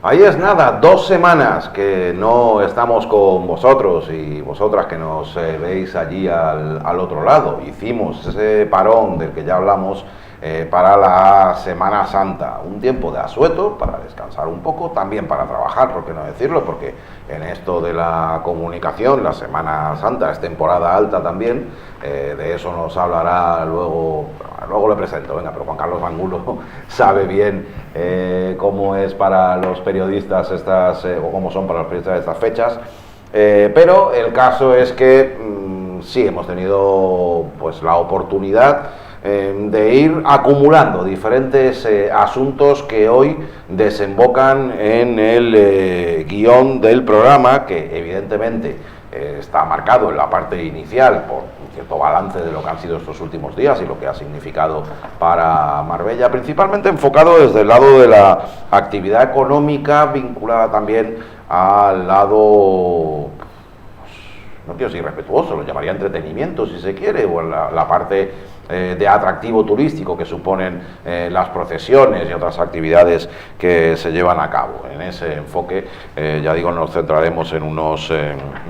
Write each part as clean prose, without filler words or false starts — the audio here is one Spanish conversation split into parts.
Ahí es nada, 2 semanas que no estamos con vosotros y vosotras que nos veis allí al otro lado. Hicimos ese parón del que ya hablamos para la Semana Santa, un tiempo de asueto para descansar un poco, también para trabajar, por qué no decirlo, porque en esto de la comunicación, la Semana Santa es temporada alta también, de eso nos hablará luego le presento, venga, pero Juan Carlos Angulo sabe bien cómo es para los periodistas estas, o cómo son para los periodistas estas fechas, pero el caso es que sí hemos tenido pues la oportunidad de ir acumulando diferentes asuntos que hoy desembocan en el guión del programa, que evidentemente está marcado en la parte inicial por un cierto balance de lo que han sido estos últimos días y lo que ha significado para Marbella, principalmente enfocado desde el lado de la actividad económica, vinculada también al lado, no quiero ser irrespetuoso, lo llamaría entretenimiento si se quiere, o la parte de atractivo turístico que suponen las procesiones y otras actividades que se llevan a cabo. En ese enfoque, ya digo, nos centraremos en unos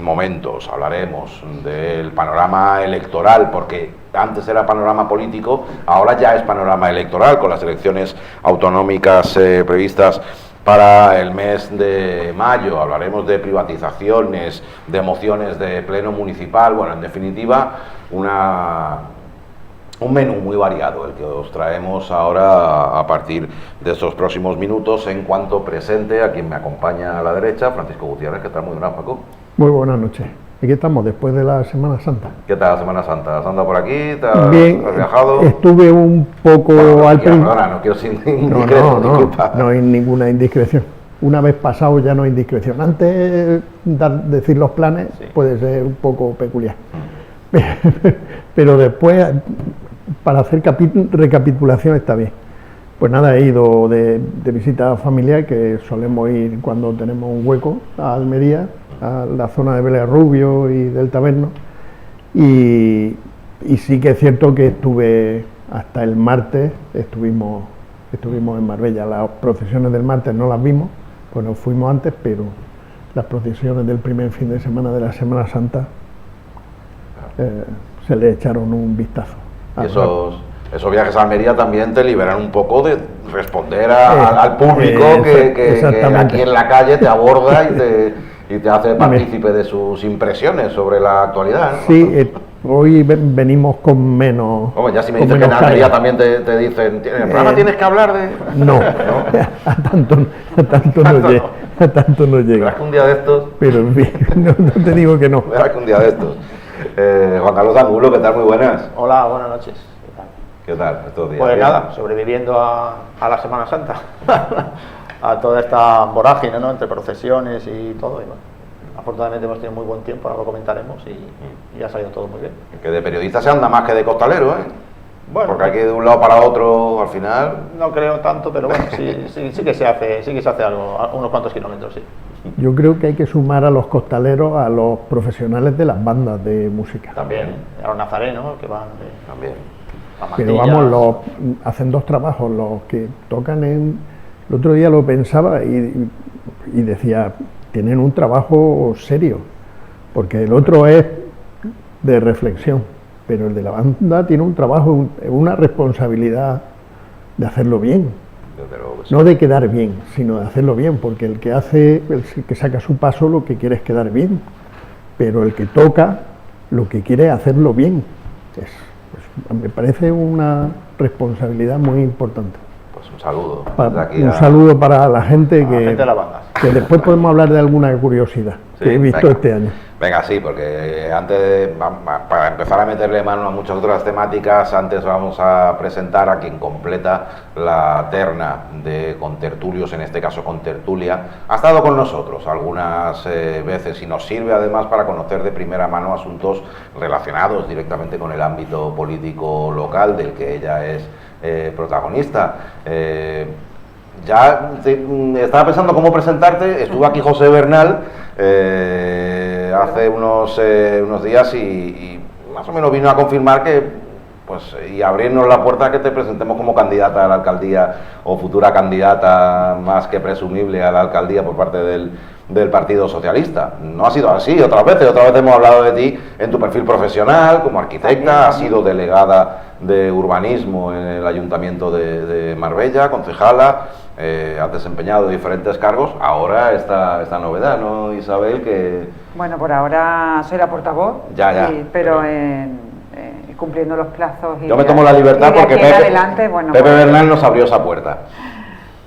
momentos, hablaremos del panorama electoral, porque antes era panorama político, ahora ya es panorama electoral, con las elecciones autonómicas previstas para el mes de mayo. Hablaremos de privatizaciones, de mociones de pleno municipal, bueno, en definitiva, un menú muy variado, el que os traemos ahora a partir de estos próximos minutos, en cuanto presente a quien me acompaña a la derecha, Francisco Gutiérrez. ¿Qué tal? Muy buenas, Paco. Muy buenas noches. Aquí estamos, después de la Semana Santa. ¿Qué tal la Semana Santa? ¿Has andado por aquí? Bien, ¿Has viajado? Estuve un poco al principio. Perdona, no quiero ser indiscreto, disculpa. No hay ninguna indiscreción. Una vez pasado ya no hay indiscreción. Antes decir los planes sí puede ser un poco peculiar. Pero después, para hacer recapitulación está bien. Pues nada, he ido de visita familiar, que solemos ir cuando tenemos un hueco, a Almería, a la zona de Vélez Rubio y del Taberno, y sí que es cierto que estuve hasta el martes, estuvimos en Marbella. Las procesiones del martes no las vimos, pues nos fuimos antes, pero las procesiones del primer fin de semana de la Semana Santa se le echaron un vistazo. Y esos viajes a Almería también te liberan un poco de responder al público que aquí en la calle te aborda y te hace partícipe de sus impresiones sobre la actualidad, ¿no? Sí, hoy venimos con menos. Hombre, ya si me dices que en Almería también te dicen, en el programa tienes que hablar de. No, a tanto no llega. Verás que un día de estos. Pero en fin, no te digo que no. Verás que un día de estos. Juan Carlos Angulo, ¿qué tal? Muy buenas. Hola, buenas noches. ¿Qué tal estos días? Pues nada, sobreviviendo a la Semana Santa, a toda esta vorágine, ¿no?, entre procesiones y todo. Y bueno, afortunadamente hemos tenido muy buen tiempo, ahora lo comentaremos y ha salido todo muy bien. Que de periodista se anda más que de costalero, ¿eh? Bueno, porque aquí de un lado para otro, al final. No creo tanto, pero bueno, sí que se hace algo, unos cuantos kilómetros, sí. Yo creo que hay que sumar a los costaleros a los profesionales de las bandas de música. También, a los nazarenos que van también. Pero vamos, hacen dos trabajos, los que tocan el otro día lo pensaba y decía, tienen un trabajo serio, porque el otro es de reflexión, pero el de la banda tiene un trabajo, una responsabilidad de hacerlo bien, no de quedar bien, sino de hacerlo bien, porque el que saca su paso lo que quiere es quedar bien, pero el que toca lo que quiere es hacerlo bien. Me parece una responsabilidad muy importante. Pues un saludo. Un saludo para la gente de la banda. Que después podemos hablar de alguna curiosidad que he visto este año. Venga, sí, porque para empezar a meterle mano a muchas otras temáticas, antes vamos a presentar a quien completa la terna de contertulios, en este caso contertulia. Ha estado con nosotros algunas veces y nos sirve además para conocer de primera mano asuntos relacionados directamente con el ámbito político local del que ella es protagonista. Ya estaba pensando cómo presentarte. Estuvo aquí José Bernal hace unos días y más o menos vino a confirmar que pues, y abrirnos la puerta a que te presentemos como candidata a la alcaldía o futura candidata más que presumible a la alcaldía por parte del Partido Socialista. No ha sido así otras veces hemos hablado de ti en tu perfil profesional como arquitecta, has sido delegada de urbanismo en el Ayuntamiento de Marbella, concejala, has desempeñado diferentes cargos. Ahora esta novedad, ¿no, Isabel? Que bueno, por ahora soy la portavoz, ya, pero cumpliendo los plazos y yo me tomo la libertad porque Pepe Bernal nos abrió esa puerta.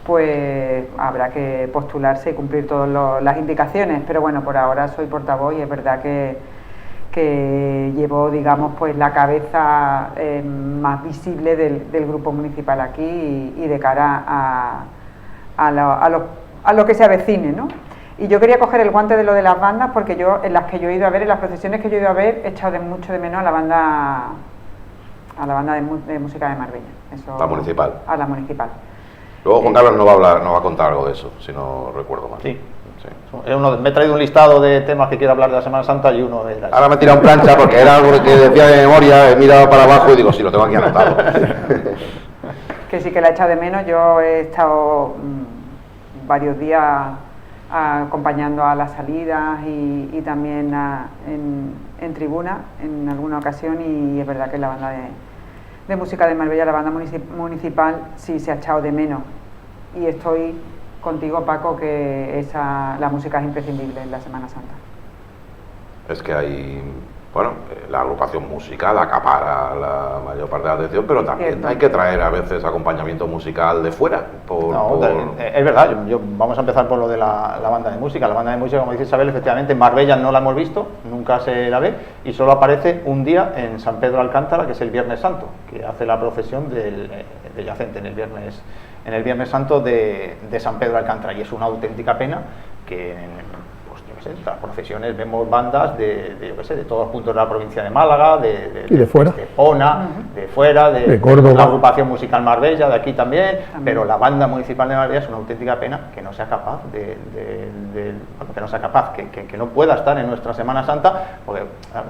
Pues habrá que postularse y cumplir todas las indicaciones, pero bueno, por ahora soy portavoz y es verdad que llevo, digamos, pues la cabeza más visible del grupo municipal aquí y de cara a lo que se avecine, ¿no? Y yo quería coger el guante de lo de las bandas porque yo, en las procesiones que yo he ido a ver, he echado mucho de menos a la banda de música de Marbella. Eso, la municipal. A la municipal. Luego Juan Carlos nos va a contar algo de eso, si no recuerdo mal. Sí. Me he traído un listado de temas que quiero hablar de la Semana Santa y uno era... Ahora me he tirado en plancha porque era algo que decía de memoria, he mirado para abajo y digo, sí, lo tengo aquí anotado. Que sí que la he echado de menos. Yo he estado varios días acompañando a las salidas y también en tribuna en alguna ocasión, y es verdad que la banda de música de Marbella, la banda municipal, sí se ha echado de menos, y estoy contigo, Paco, que la música es imprescindible en la Semana Santa. Es que hay, bueno, la agrupación musical acapara la mayor parte de la atención, pero también cierto, hay que traer a veces acompañamiento musical de fuera. Es verdad, vamos a empezar por lo de la banda de música. La banda de música, como dice Isabel, efectivamente en Marbella no la hemos visto, nunca se la ve, y solo aparece un día en San Pedro Alcántara, que es el Viernes Santo, que hace la procesión de Yacente en el Viernes Santo de San Pedro Alcántara, y es una auténtica pena que en las procesiones vemos bandas de todos los puntos de la provincia de Málaga, de fuera, de Pona, de fuera, de Córdoba, la agrupación musical Marbella, de aquí también, pero la banda municipal de Marbella es una auténtica pena que no sea capaz que no pueda estar en nuestra Semana Santa, porque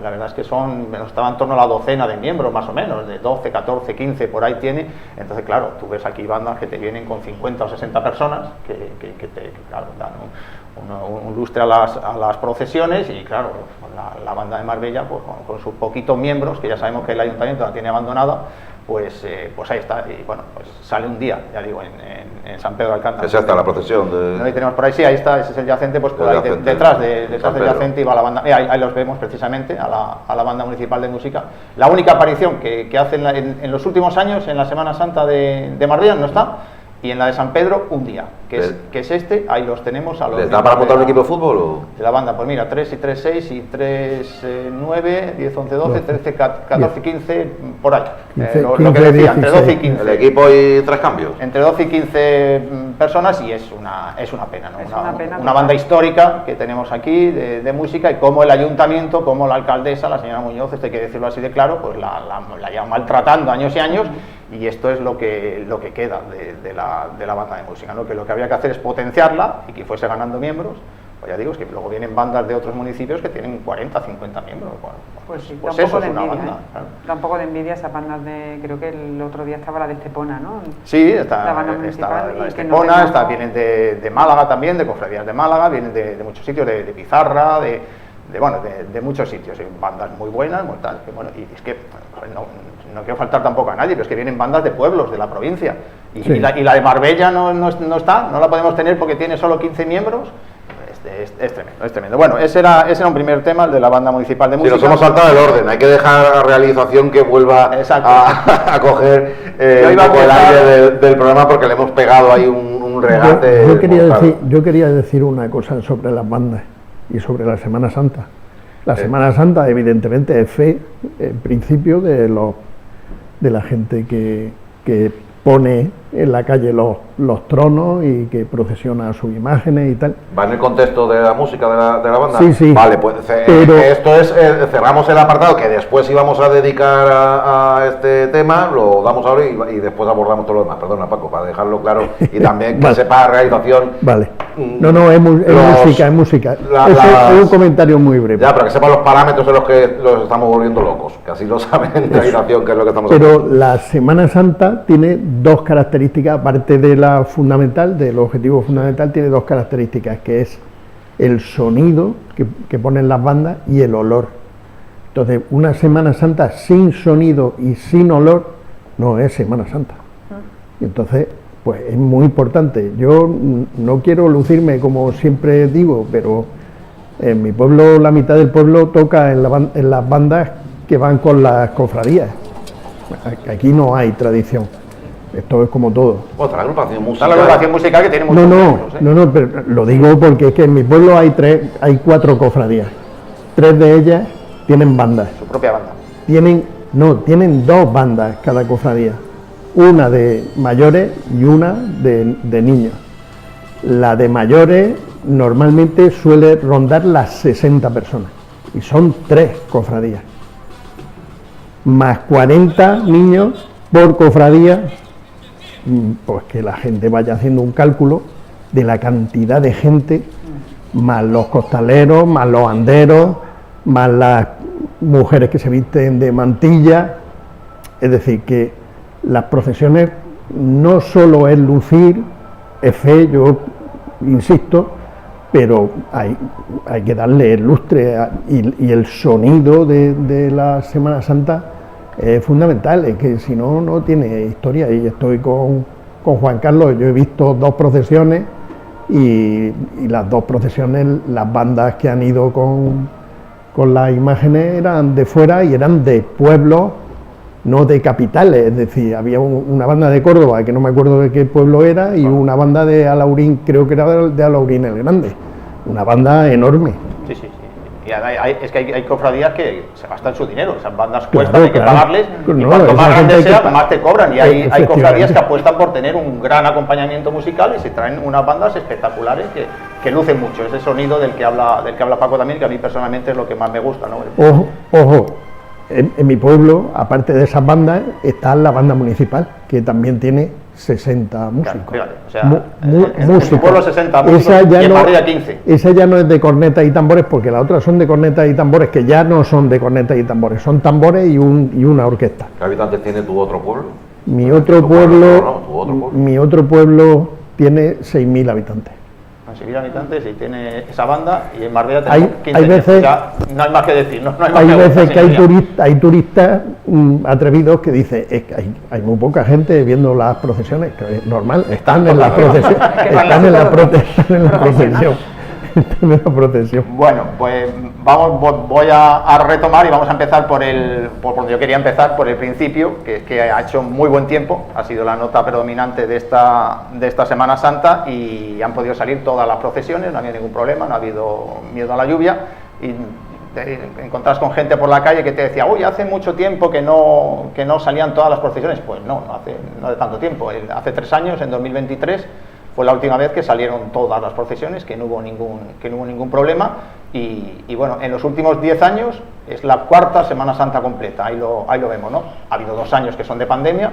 la verdad es que estaban en torno a la docena de miembros, más o menos, de 12, 14, 15, por ahí tiene. Entonces, claro, tú ves aquí bandas que te vienen con 50 o 60 personas, que claro, dan un lustre a las procesiones, y claro, la banda de Marbella, pues con sus poquitos miembros, que ya sabemos que el ayuntamiento la tiene abandonada, pues ahí está, y bueno, pues sale un día, ya digo, en San Pedro Alcántara. Esa está la procesión de... Ahí tenemos por ahí, sí, ahí está, ese es el Yacente, pues por ahí detrás del Yacente iba la banda, ahí los vemos precisamente, a la banda municipal de música. La única aparición que hacen en los últimos años en la Semana Santa de Marbella no está, y en la de San Pedro un día, que es ahí los tenemos a los... ¿Les da para montar un equipo de fútbol o...? De la banda, pues mira, 3 y 3, 6 y 3, 9, 10, 11, 12, 13, 14, 15, por ahí. 15, lo que decía, entre 12 y 15. El equipo y 3 cambios. Entre 12 y 15 personas, y es una pena, ¿no? Es una banda histórica que tenemos aquí de música, y como el ayuntamiento, como la alcaldesa, la señora Muñoz, hay que decirlo así de claro, pues la lleva maltratando años y años, y esto es lo que queda de la banda de música, ¿no? Que lo que había que hacer es potenciarla y que fuese ganando miembros. Pues ya digo, es que luego vienen bandas de otros municipios que tienen 40, 50 miembros. Bueno, pues sí, pues da un eso poco es de una envidia, banda. Claro. Da un poco de envidia esas bandas creo que el otro día estaba la de Estepona, ¿no? Sí, está la banda municipal, la de Estepona, vienen de Málaga también, de cofradías de Málaga, vienen de muchos sitios, de Pizarra, de muchos sitios, bandas muy buenas, muy tal, que bueno, y es que no quiero faltar tampoco a nadie, pero es que vienen bandas de pueblos de la provincia, y, sí, y la de Marbella no está, no la podemos tener porque tiene solo 15 miembros. Es tremendo. Bueno, ese era un primer tema, el de la banda municipal de música. Sí, nos hemos saltado el orden, hay que dejar a realización que vuelva a coger un poco el aire del programa, porque le hemos pegado ahí un regate. Yo quería decir una cosa sobre las bandas y sobre la Semana Santa. La Semana Santa, evidentemente, es fe, en principio, de la gente que pone en la calle los tronos y que procesiona sus imágenes y tal. ¿Va en el contexto de la música de la banda? Sí. Vale, pues esto es, cerramos el apartado que después íbamos a dedicar a este tema, lo damos ahora y después abordamos todo lo demás. Perdona, Paco, para dejarlo claro, y también que sepa la realización. Vale. No, es música, es música. Es un comentario muy breve. Ya, para que sepan los parámetros en los que los estamos volviendo locos, que así lo saben en la habitación, que es lo que estamos haciendo. Pero la Semana Santa tiene dos características, aparte de la fundamental, del objetivo fundamental, tiene dos características, que es el sonido que ponen las bandas y el olor. Entonces, una Semana Santa sin sonido y sin olor no es Semana Santa. Entonces, pues es muy importante. Yo no quiero lucirme como siempre digo, pero en mi pueblo, la mitad del pueblo toca en las bandas que van con las cofradías. Aquí no hay tradición. Esto es como todo. Otra agrupación musical. Está la agrupación musical que tiene muchos miembros, ¿eh? No, pero lo digo porque es que en mi pueblo hay 4 cofradías. 3 de ellas tienen bandas. Su propia banda. Tienen 2 bandas cada cofradía. Una de mayores y una de niños. La de mayores normalmente suele rondar las 60 personas y son 3 cofradías, más 40 niños por cofradía, pues que la gente vaya haciendo un cálculo de la cantidad de gente, más los costaleros, más los anderos, más las mujeres que se visten de mantilla. Es decir, que las procesiones no solo es lucir, es fe, yo insisto, pero hay que darle el lustre y el sonido de la Semana Santa es fundamental, es que si no, no tiene historia. Y estoy con Juan Carlos, yo he visto 2 procesiones y las 2 procesiones, las bandas que han ido con las imágenes eran de fuera y eran de pueblos, no de capitales. Es decir, había una banda de Córdoba, que no me acuerdo de qué pueblo era, y una banda de Alaurín, creo que era de Alaurín el Grande, una banda enorme. Sí. Y es que hay cofradías que se gastan su dinero, esas bandas cuestan, hay que pagarles, y cuanto más grande sea, más te cobran. Y hay cofradías que apuestan por tener un gran acompañamiento musical y se traen unas bandas espectaculares que lucen mucho. Ese sonido del que habla Paco también, que a mí personalmente es lo que más me gusta, ¿no? Ojo. En mi pueblo, aparte de esas bandas, está la banda municipal, que también tiene 60 músicos. Claro, fíjate, o sea, músicos. En tu pueblo 60 músicos y en Madrid 15. Esa ya no es de cornetas y tambores, porque las otras son de cornetas y tambores, que ya no son de cornetas y tambores, son tambores y una orquesta. ¿Qué habitantes tiene tu otro pueblo? Mi otro pueblo tiene 6.000 habitantes. 6.000 habitantes y tiene esa banda, y en Marbella tenemos 15. Hay veces, ya no hay más que decir, no hay más hay que veces que decir, hay turistas atrevidos que dicen, es que hay muy poca gente viendo las procesiones, que es normal, están en la procesión, están en la procesión. Bueno, pues voy a retomar y vamos a empezar por donde yo quería empezar, por el principio, que es que ha hecho muy buen tiempo, ha sido la nota predominante de esta Semana Santa, y han podido salir todas las procesiones, no ha habido ningún problema, no ha habido miedo a la lluvia, y te encontrás con gente por la calle que te decía, uy, hace mucho tiempo que no salían todas las procesiones. Pues no de tanto tiempo, hace 3 años, en 2023, fue la última vez que salieron todas las procesiones, que no hubo ningún problema, y bueno, en los últimos 10 años es la 4ª Semana Santa completa, ahí lo vemos, ¿no? Ha habido 2 años que son de pandemia,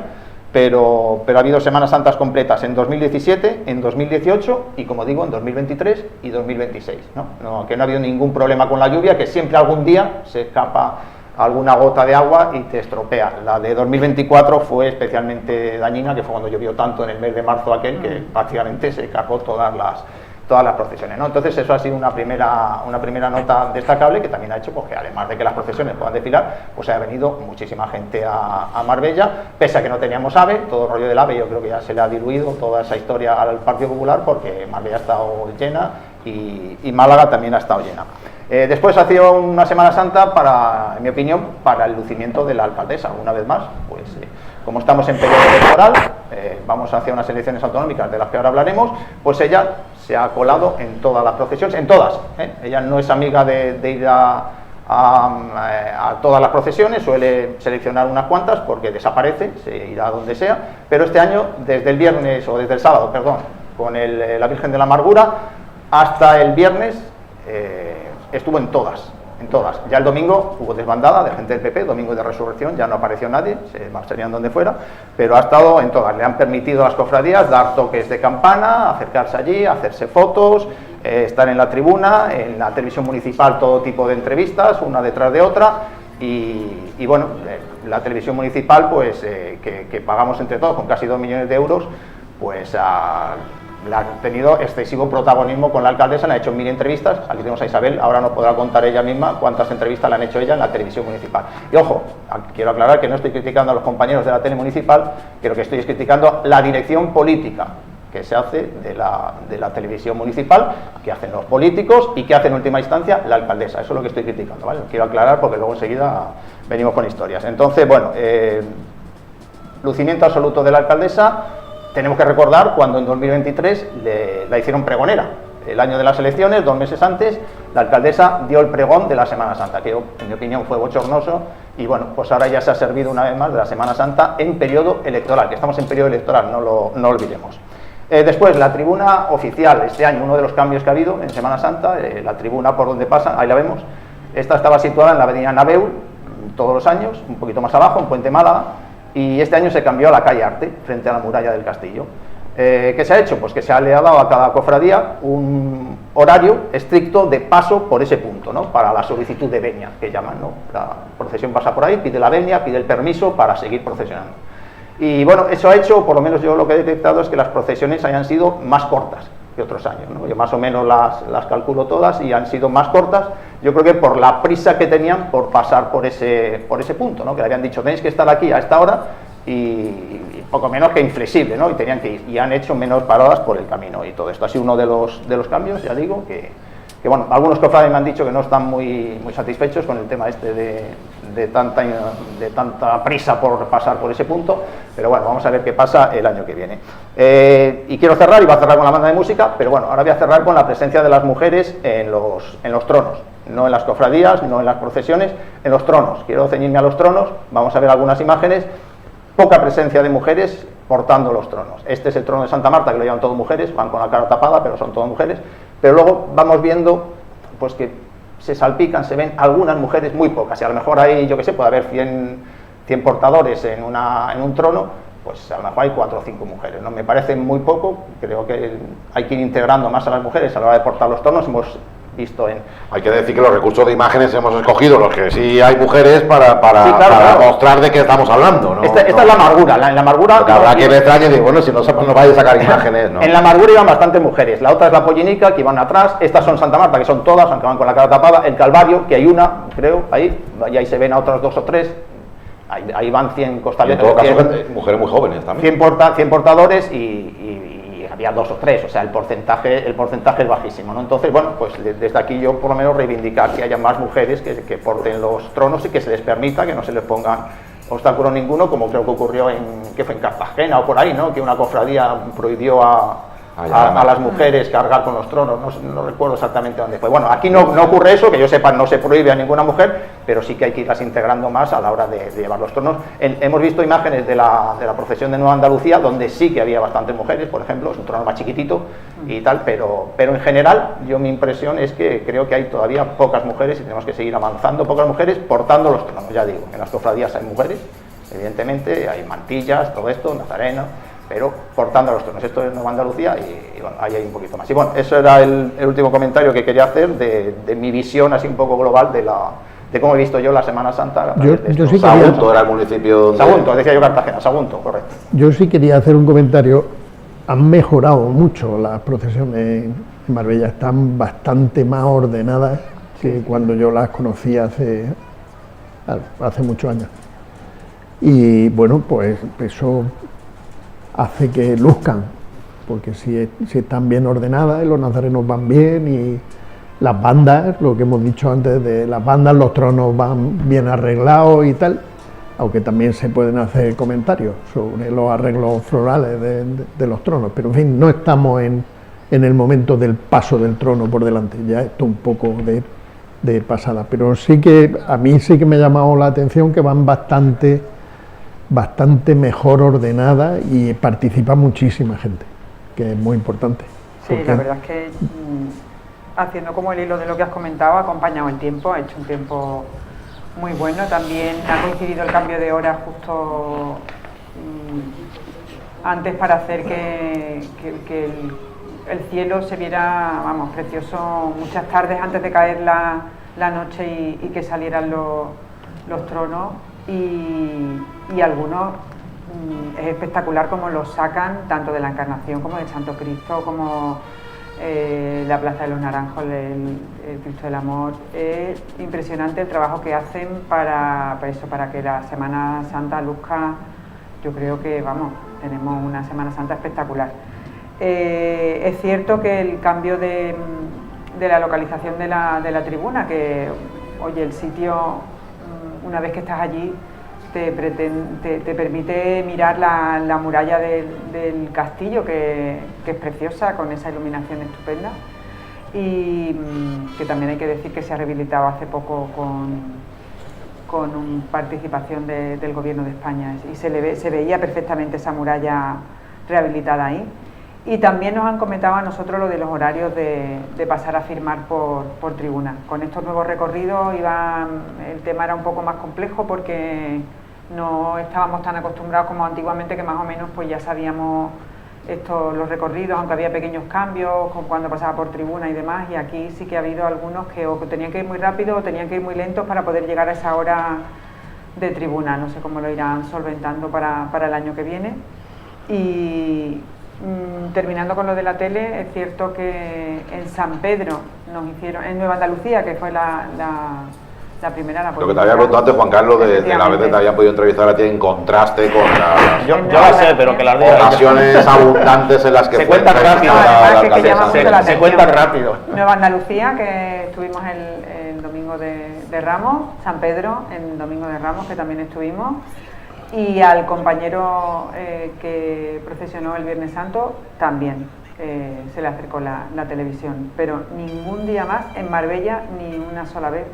pero ha habido Semanas Santas completas en 2017, en 2018 y, como digo, en 2023 y 2026, ¿no? Que no ha habido ningún problema con la lluvia, que siempre algún día se escapa alguna gota de agua y te estropea. La de 2024 fue especialmente dañina, que fue cuando llovió tanto en el mes de marzo aquel, que prácticamente se cargó todas las procesiones, ¿no? Entonces eso ha sido una primera nota destacable, que también ha hecho, pues, que además de que las procesiones puedan desfilar, pues ha venido muchísima gente a Marbella, pese a que no teníamos AVE, todo el rollo del AVE yo creo que ya se le ha diluido toda esa historia al Partido Popular, porque Marbella ha estado llena y Málaga también ha estado llena. Después ha sido una Semana Santa, en mi opinión, para el lucimiento de la alcaldesa. Una vez más, pues como estamos en periodo electoral, vamos hacia unas elecciones autonómicas de las que ahora hablaremos, pues ella se ha colado en todas las procesiones, en todas. Ella no es amiga de ir a todas las procesiones, suele seleccionar unas cuantas porque desaparece, se irá a donde sea, pero este año, desde el sábado, con la Virgen de la Amargura, hasta el viernes, estuvo en todas en todas. Ya el domingo hubo desbandada de gente del PP, domingo de resurrección, ya no apareció nadie, se marcharían donde fuera, pero ha estado en todas. Le han permitido a las cofradías dar toques de campana, acercarse allí, hacerse fotos, estar en la tribuna, en la televisión municipal todo tipo de entrevistas, una detrás de otra, y bueno, la televisión municipal, pues que pagamos entre todos con casi 2 millones de euros, pues le ha tenido excesivo protagonismo con la alcaldesa, le ha hecho 1000 entrevistas, aquí tenemos a Isabel, ahora nos podrá contar ella misma cuántas entrevistas le han hecho ella en la televisión municipal. Y ojo, quiero aclarar que no estoy criticando a los compañeros de la tele municipal, que lo que estoy es criticando la dirección política que se hace de la televisión municipal, que hacen los políticos y que hace en última instancia la alcaldesa. Eso es lo que estoy criticando, ¿vale? Lo quiero aclarar porque luego enseguida venimos con historias. Entonces, bueno, lucimiento absoluto de la alcaldesa. Tenemos que recordar cuando en 2023 la hicieron pregonera. El año de las elecciones, 2 meses antes, la alcaldesa dio el pregón de la Semana Santa, que en mi opinión fue bochornoso, y bueno, pues ahora ya se ha servido una vez más de la Semana Santa en periodo electoral, que estamos en periodo electoral, no lo olvidemos. Después, la tribuna oficial, este año uno de los cambios que ha habido en Semana Santa, la tribuna por donde pasa, ahí la vemos, esta estaba situada en la avenida Nabeul, todos los años, un poquito más abajo, en Puente Málaga, y este año se cambió a la calle Arte, frente a la muralla del castillo. ¿Qué se ha hecho? Pues que se le ha dado a cada cofradía un horario estricto de paso por ese punto, ¿no? Para la solicitud de venia, que llaman, ¿no? La procesión pasa por ahí, pide la venia, pide el permiso para seguir procesionando. Y bueno, eso ha hecho, por lo menos yo lo que he detectado es que las procesiones hayan sido más cortas que otros años, ¿no? Yo más o menos las calculo todas y han sido más cortas, yo creo que por la prisa que tenían por pasar por ese punto, ¿no? Que le habían dicho, tenéis que estar aquí a esta hora y poco menos que inflexible, ¿no? Y tenían que ir, y han hecho menos paradas por el camino, y todo esto ha sido uno de los cambios, ya digo, que bueno, algunos cofrades me han dicho que no están muy satisfechos con el tema este de tanta prisa por pasar por ese punto, pero bueno, vamos a ver qué pasa el año que viene. Y quiero cerrar, iba a cerrar con la banda de música, pero bueno, ahora voy a cerrar con la presencia de las mujeres en los tronos, no en las cofradías, no en las procesiones, en los tronos. Quiero ceñirme a los tronos, vamos a ver algunas imágenes. Poca presencia de mujeres portando los tronos. Este es el trono de Santa Marta, que lo llevan todas mujeres, van con la cara tapada, pero son todas mujeres. Pero luego vamos viendo pues que se salpican, se ven algunas mujeres, muy pocas, y a lo mejor hay, yo que sé, puede haber 100 portadores en un trono, pues a lo mejor hay 4 o 5 mujeres, ¿no? Me parece muy poco, creo que hay que ir integrando más a las mujeres a la hora de portar los tronos. Hemos visto Hay que decir que los recursos de imágenes hemos escogido los que sí hay mujeres para sí, claro. mostrar de qué estamos hablando, ¿no? Esta es la amargura, la amargura... Habrá que me extrañe y digo, bueno, si no vaya a sacar imágenes, ¿no? En la amargura iban bastantes mujeres, la otra es la pollinica, que iban atrás, estas son Santa Marta, que son todas, aunque van con la cara tapada, el Calvario, que hay una, creo, ahí, y ahí se ven a otras 2 o 3, ahí van 100 costaleros. En todo caso, mujeres muy jóvenes también. 100 portadores y había 2 o 3, o sea, el porcentaje es bajísimo, ¿no? Entonces, bueno, pues desde aquí yo por lo menos reivindicar que haya más mujeres que porten los tronos y que se les permita, que no se les pongan obstáculo ninguno, como creo que ocurrió fue en Cartagena o por ahí, ¿no? Que una cofradía prohibió a las mujeres cargar con los tronos, no recuerdo exactamente dónde fue. Bueno, aquí no ocurre eso, que yo sepa, no se prohíbe a ninguna mujer, pero sí que hay que irlas integrando más a la hora de llevar los tronos. Hemos visto imágenes de la procesión de Nueva Andalucía, donde sí que había bastantes mujeres, por ejemplo, es un trono más chiquitito y tal, pero en general, mi impresión es que creo que hay todavía pocas mujeres y tenemos que seguir avanzando, pocas mujeres portando los tronos. Ya digo, en las cofradías hay mujeres, evidentemente, hay mantillas, todo esto, nazareno, pero portando los tronos. Esto es Nueva Andalucía y bueno, ahí hay un poquito más. Y bueno, eso era el último comentario que quería hacer de mi visión así un poco global de cómo he visto yo la Semana Santa. Yo sí Sagunto era el municipio donde... Sagunto, decía yo Cartagena, Sagunto, correcto. Yo sí quería hacer un comentario. Han mejorado mucho las procesiones en Marbella, están bastante más ordenadas que cuando yo las conocí hace muchos años. Y bueno, pues eso hace que luzcan, porque si están bien ordenadas, los nazarenos van bien y las bandas, lo que hemos dicho antes de las bandas, los tronos van bien arreglados y tal, aunque también se pueden hacer comentarios sobre los arreglos florales de los tronos, pero en fin, no estamos en el momento del paso del trono por delante, ya esto un poco de pasada, pero sí que a mí sí que me ha llamado la atención que van bastante mejor ordenada y participa muchísima gente, que es muy importante. Sí, la verdad es que haciendo como el hilo de lo que has comentado, ha acompañado el tiempo, ha hecho un tiempo muy bueno. También ha coincidido el cambio de hora justo antes para hacer que el cielo se viera, vamos, precioso muchas tardes antes de caer la noche y que salieran los tronos y algunos es espectacular como los sacan tanto de la Encarnación como del Santo Cristo, como la Plaza de los Naranjos, el Cristo del Amor. Es impresionante el trabajo que hacen para que la Semana Santa luzca. Yo creo que, vamos, tenemos una Semana Santa espectacular. Es cierto que el cambio de la localización de la tribuna, que, oye, el sitio, una vez que estás allí, te permite mirar la muralla del castillo, que es preciosa, con esa iluminación estupenda, y que también hay que decir que se ha rehabilitado hace poco con participación del Gobierno de España, y se veía perfectamente esa muralla rehabilitada ahí. Y también nos han comentado a nosotros lo de los horarios de pasar a firmar por tribuna. Con estos nuevos recorridos el tema era un poco más complejo porque no estábamos tan acostumbrados como antiguamente, que más o menos pues ya sabíamos los recorridos, aunque había pequeños cambios cuando pasaba por tribuna y demás, y aquí sí que ha habido algunos que o tenían que ir muy rápido o tenían que ir muy lentos para poder llegar a esa hora de tribuna. No sé cómo lo irán solventando para el año que viene. Y terminando con lo de la tele, es cierto que en San Pedro nos hicieron, en Nueva Andalucía, que fue la primera, lo que te había preguntado antes, Juan Carlos, de la vez que te habían podido entrevistar a ti en contraste con las yo la sé, pero que las ocasiones abundantes en las que se cuentan rápido, se cuentan rápido. Nueva Andalucía, que estuvimos el domingo de Ramos, San Pedro, en domingo de Ramos, que también estuvimos, y al compañero que procesionó el Viernes Santo también se le acercó la televisión, pero ningún día más en Marbella, ni una sola vez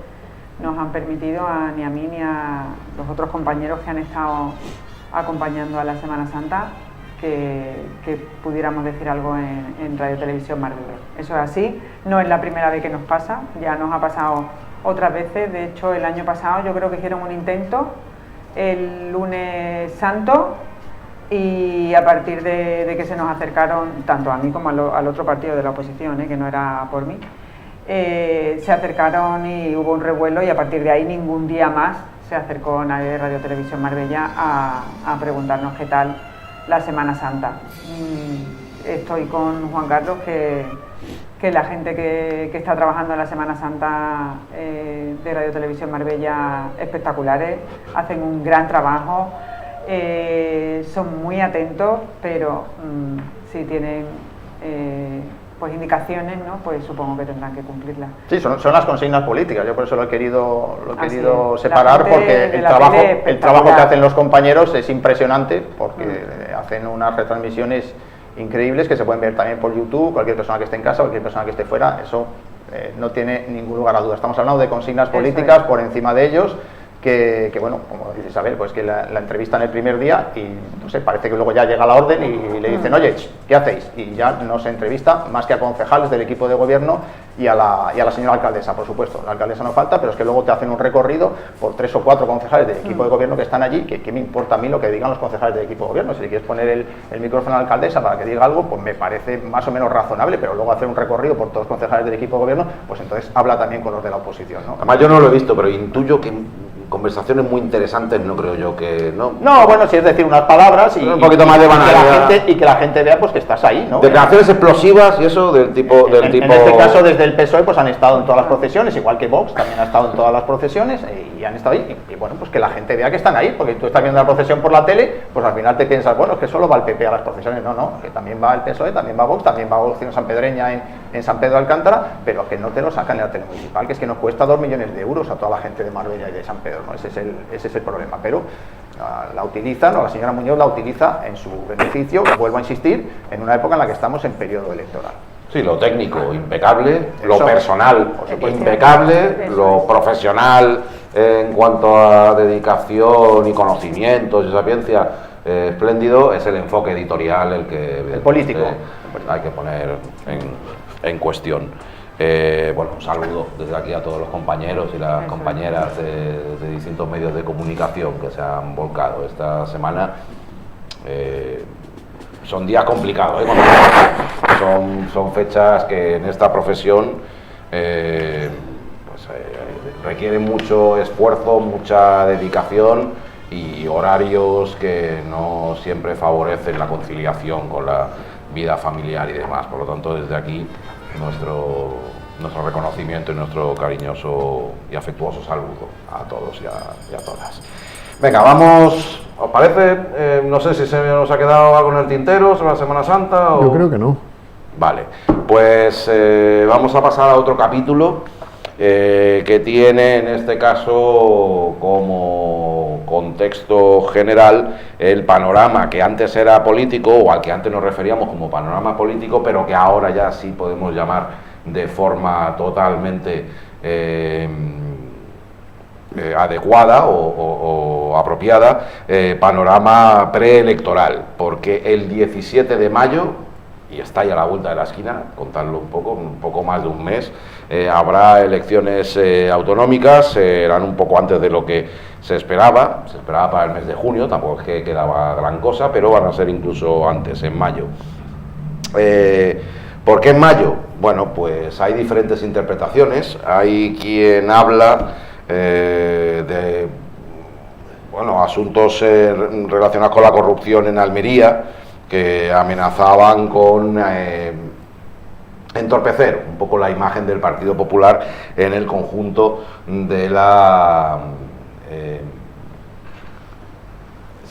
nos han permitido ni a mí ni a los otros compañeros que han estado acompañando a la Semana Santa que pudiéramos decir algo en Radio Televisión Marbella. Eso es así, no es la primera vez que nos pasa, ya nos ha pasado otras veces. De hecho, el año pasado yo creo que hicieron un intento el lunes santo, y a partir de que se nos acercaron, tanto a mí como al otro partido de la oposición, que no era por mí, se acercaron y hubo un revuelo, y a partir de ahí ningún día más se acercó nadie de Radio Televisión Marbella a preguntarnos qué tal la Semana Santa. Estoy con Juan Carlos, que la gente que está trabajando en la Semana Santa de Radio Televisión Marbella, espectaculares, hacen un gran trabajo, son muy atentos, pero si tienen pues indicaciones, ¿no? Pues supongo que tendrán que cumplirlas. Sí, son las consignas políticas. Yo por eso lo he querido separar, porque el trabajo que hacen los compañeros es impresionante, porque hacen unas retransmisiones increíbles que se pueden ver también por YouTube. Cualquier persona que esté en casa, cualquier persona que esté fuera, eso no tiene ningún lugar a duda. Estamos hablando de consignas políticas por encima de ellos, que bueno, como dice Isabel, pues que la entrevistan el primer día y no sé, parece que luego ya llega la orden y le dicen, oye, ¿qué hacéis? Y ya no se entrevista más que a concejales del equipo de gobierno y a la señora alcaldesa, por supuesto. La alcaldesa no falta, pero es que luego te hacen un recorrido por 3 o 4 concejales del equipo de gobierno que están allí, que me importa a mí lo que digan los concejales del equipo de gobierno. Si le quieres poner el micrófono a la alcaldesa para que diga algo, pues me parece más o menos razonable, pero luego hacer un recorrido por todos los concejales del equipo de gobierno, pues entonces habla también con los de la oposición, ¿no? Además, yo no lo he visto, pero intuyo que conversaciones muy interesantes, no creo yo que... No, bueno, sí, es decir, unas palabras y un poquito más de banalidad, y que la gente vea pues que estás ahí, ¿no? Declaraciones explosivas y eso del tipo... En este caso, desde el PSOE, pues han estado en todas las procesiones, igual que Vox también ha estado en todas las procesiones, y han estado ahí, y bueno, pues que la gente vea que están ahí, porque tú estás viendo la procesión por la tele, pues al final te piensas, bueno, es que solo va el PP a las procesiones. No, que también va el PSOE, también va Vox, también va Opción Sanpedreña en San Pedro de Alcántara, pero que no te lo sacan en la tele municipal, que es que nos cuesta 2 millones de euros a toda la gente de Marbella y de San Pedro, ¿no? Ese es el problema, pero la utilizan, o la señora Muñoz la utiliza en su beneficio, vuelvo a insistir, en una época en la que estamos en periodo electoral. Sí, lo técnico impecable, lo personal impecable, lo profesional en cuanto a dedicación y conocimientos y sapiencia espléndido, es el enfoque editorial el político hay que poner en cuestión. Bueno, un saludo desde aquí a todos los compañeros y las compañeras de distintos medios de comunicación que se han volcado esta semana. Son días complicados, son fechas que en esta profesión requieren mucho esfuerzo, mucha dedicación y horarios que no siempre favorecen la conciliación con la vida familiar y demás. Por lo tanto, desde aquí nuestro reconocimiento y nuestro cariñoso y afectuoso saludo a todos y a todas. Venga, vamos, ¿os parece? No sé si se nos ha quedado algo en el tintero sobre la Semana Santa o... Yo creo que no. Vale, pues vamos a pasar a otro capítulo que tiene en este caso como contexto general el panorama que antes era político, o al que antes nos referíamos como panorama político, pero que ahora ya sí podemos llamar de forma totalmente adecuada o apropiada, panorama preelectoral, porque el 17 de mayo, y está ya a la vuelta de la esquina, contarlo un poco más de un mes, habrá elecciones autonómicas, serán un poco antes de lo que se esperaba para el mes de junio, tampoco es que quedaba gran cosa, pero van a ser incluso antes, en mayo. ¿Por qué en mayo? Bueno, pues hay diferentes interpretaciones. Hay quien habla de asuntos relacionados con la corrupción en Almería, que amenazaban con entorpecer un poco la imagen del Partido Popular en el conjunto de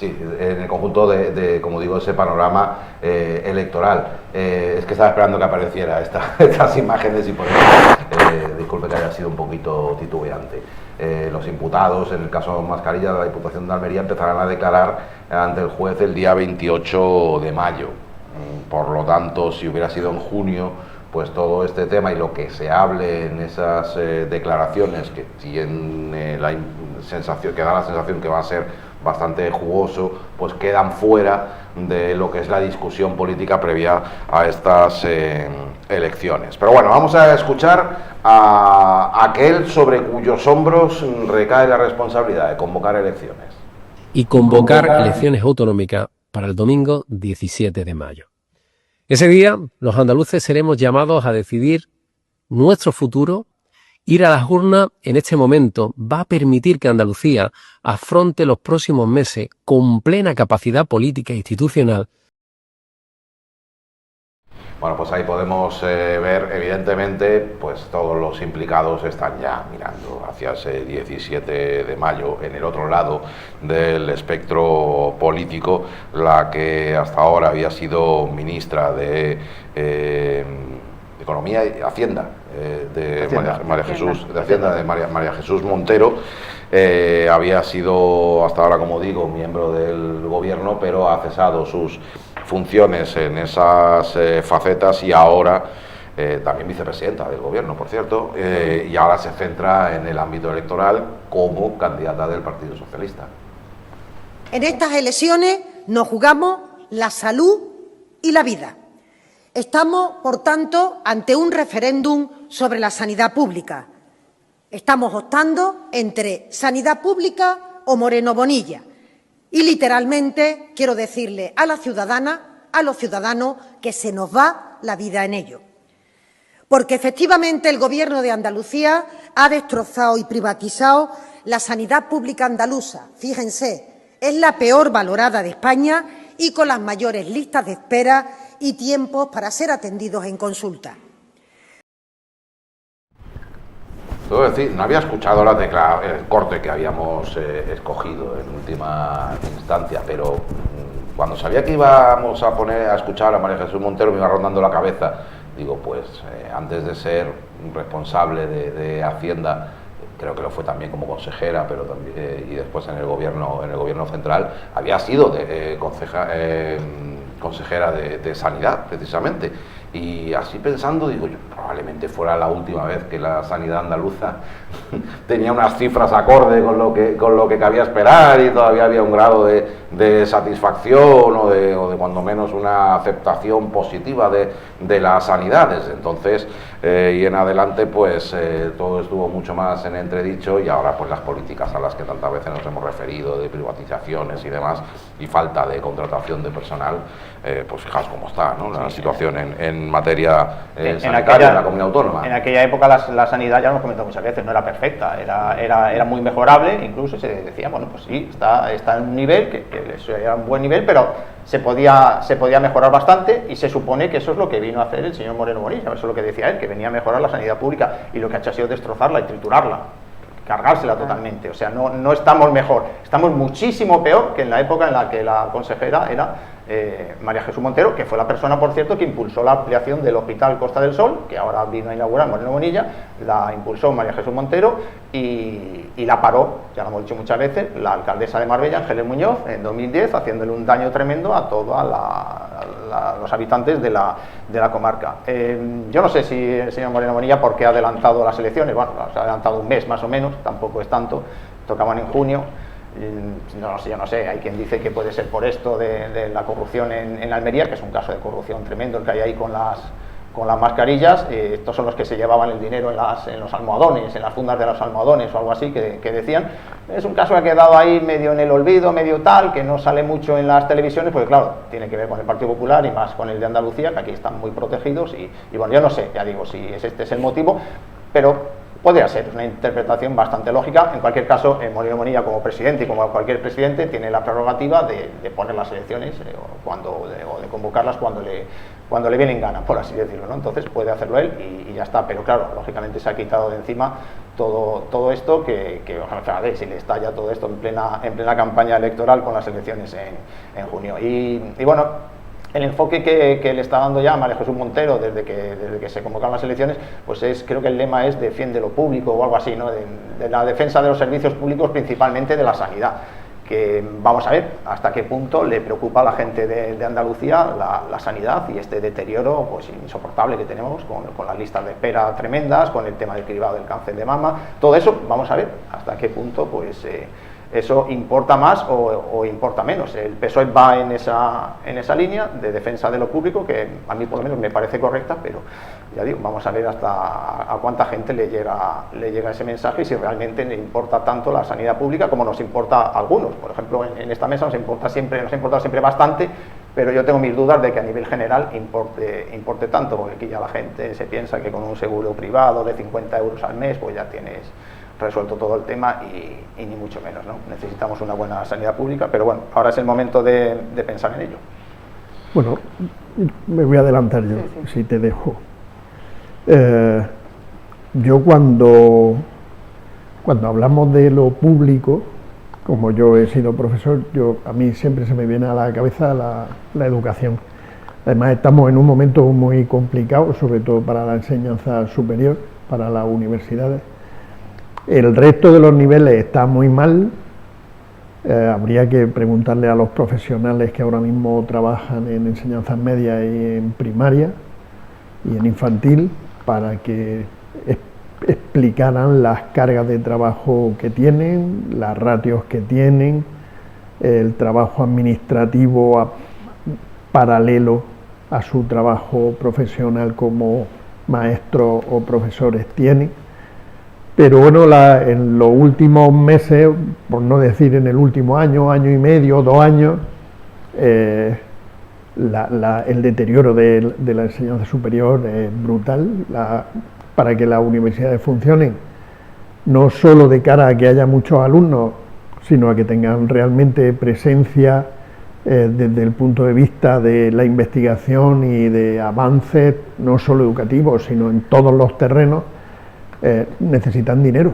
en el conjunto de, como digo, ese panorama electoral. Es que estaba esperando que apareciera estas imágenes y por eso disculpe que haya sido un poquito titubeante. Los imputados, en el caso Mascarilla de la Diputación de Almería, empezarán a declarar ante el juez el día 28 de mayo. Por lo tanto, si hubiera sido en junio, pues todo este tema y lo que se hable en esas declaraciones que tienen da la sensación que va a ser bastante jugoso, pues quedan fuera de lo que es la discusión política previa a estas elecciones. Pero bueno, vamos a escuchar a aquel sobre cuyos hombros recae la responsabilidad de convocar elecciones. Y convocar elecciones autonómicas para el domingo 17 de mayo. Ese día, los andaluces seremos llamados a decidir nuestro futuro. Ir a las urnas en este momento va a permitir que Andalucía afronte los próximos meses con plena capacidad política e institucional. Bueno, pues ahí podemos ver, evidentemente, pues todos los implicados están ya mirando hacia ese 17 de mayo. En el otro lado del espectro político, la que hasta ahora había sido ministra de Economía y Hacienda, de María Jesús Montero, había sido hasta ahora, como digo, miembro del gobierno, pero ha cesado sus funciones en esas facetas y ahora también vicepresidenta del gobierno, por cierto, y ahora se centra en el ámbito electoral como candidata del Partido Socialista. En estas elecciones nos jugamos la salud y la vida. Estamos, por tanto, ante un referéndum sobre la sanidad pública. Estamos optando entre sanidad pública o Moreno Bonilla. Y literalmente quiero decirle a la ciudadana, a los ciudadanos, que se nos va la vida en ello. Porque efectivamente el Gobierno de Andalucía ha destrozado y privatizado la sanidad pública andaluza. Fíjense, es la peor valorada de España y con las mayores listas de espera y tiempos para ser atendidos en consulta. Debo decir, no había escuchado el corte que habíamos escogido en última instancia, pero cuando sabía que íbamos a escuchar a María Jesús Montero me iba rondando la cabeza. Digo, pues antes de ser responsable de Hacienda, creo que lo fue también como consejera, pero también y después en el gobierno central, había sido consejera de Sanidad, precisamente. Y así pensando, digo yo, probablemente fuera la última vez que la sanidad andaluza tenía unas cifras acorde con lo que cabía esperar, y todavía había un grado de satisfacción o de cuando menos una aceptación positiva de las sanidades. Entonces, y en adelante, pues todo estuvo mucho más en entredicho, y ahora pues las políticas a las que tantas veces nos hemos referido, de privatizaciones y demás, y falta de contratación de personal, pues fijaos cómo está, ¿no? La situación en materia sanitaria en la comunidad autónoma. En aquella época la sanidad, ya lo hemos comentado muchas veces, no era perfecta, era muy mejorable, incluso se decía, bueno, pues sí, está en un nivel, que era un buen nivel, pero se podía mejorar bastante, y se supone que eso es lo que vino a hacer el señor Moreno Bonilla, eso es lo que decía él, que venía a mejorar la sanidad pública, y lo que ha hecho ha sido destrozarla y triturarla, cargársela totalmente. O sea, no estamos mejor, estamos muchísimo peor que en la época en la que la consejera era María Jesús Montero, que fue la persona, por cierto, que impulsó la ampliación del Hospital Costa del Sol, que ahora vino a inaugurar Moreno Bonilla. La impulsó María Jesús Montero y la paró, ya lo hemos dicho muchas veces, la alcaldesa de Marbella, Ángeles Muñoz, en 2010, haciéndole un daño tremendo a todos los habitantes de la comarca. Yo no sé si el señor Moreno Bonilla, ¿por qué ha adelantado las elecciones? Bueno, las ha adelantado un mes más o menos, tampoco es tanto, tocaban en junio. Yo no sé, hay quien dice que puede ser por esto de la corrupción en Almería, que es un caso de corrupción tremendo el que hay ahí con las mascarillas. Estos son los que se llevaban el dinero en los almohadones, en las fundas de los almohadones o algo así, que decían. Es un caso que ha quedado ahí medio en el olvido, medio tal, que no sale mucho en las televisiones, porque claro, tiene que ver con el Partido Popular y más con el de Andalucía, que aquí están muy protegidos, y bueno, yo no sé, ya digo, si este es el motivo, pero podría ser, es una interpretación bastante lógica. En cualquier caso, Moreno Bonilla, como presidente y como cualquier presidente, tiene la prerrogativa de poner las elecciones o de convocarlas cuando le viene en gana, por así decirlo, ¿no? Entonces puede hacerlo él y ya está. Pero claro, lógicamente se ha quitado de encima todo esto, que ojalá si le estalla todo esto en plena campaña electoral con las elecciones en junio. Y bueno, el enfoque que le está dando ya María Jesús Montero desde que se convocaron las elecciones, pues creo que el lema es defiende lo público o algo así, ¿no? De la defensa de los servicios públicos, principalmente de la sanidad, que vamos a ver hasta qué punto le preocupa a la gente de Andalucía la sanidad y este deterioro pues insoportable que tenemos con las listas de espera tremendas, con el tema del cribado del cáncer de mama, todo eso, vamos a ver hasta qué punto pues eso importa más o importa menos. El PSOE va en esa línea de defensa de lo público, que a mí por lo menos me parece correcta, pero ya digo, vamos a ver hasta a cuánta gente le llega ese mensaje y si realmente le importa tanto la sanidad pública como nos importa a algunos. Por ejemplo, en esta mesa nos ha importado siempre bastante, pero yo tengo mis dudas de que a nivel general importe tanto, porque aquí ya la gente se piensa que con un seguro privado de 50 euros al mes pues ya tienes resuelto todo el tema y ni mucho menos, ¿no? Necesitamos una buena sanidad pública, pero bueno, ahora es el momento de pensar en ello. Bueno, me voy a adelantar yo, si te dejo. Yo cuando hablamos de lo público, como yo he sido profesor, a mí siempre se me viene a la cabeza la educación. Además estamos en un momento muy complicado, sobre todo para la enseñanza superior, para las universidades. El resto de los niveles está muy mal. Habría que preguntarle a los profesionales que ahora mismo trabajan en enseñanzas medias y en primaria y en infantil para que explicaran las cargas de trabajo que tienen, las ratios que tienen, el trabajo administrativo paralelo a su trabajo profesional como maestros o profesores tienen. Pero bueno, en los últimos meses, por no decir en el último año y medio, 2 años, el deterioro de la enseñanza superior es brutal. Para que las universidades funcionen, no solo de cara a que haya muchos alumnos, sino a que tengan realmente presencia desde el punto de vista de la investigación y de avances, no solo educativos, sino en todos los terrenos, necesitan dinero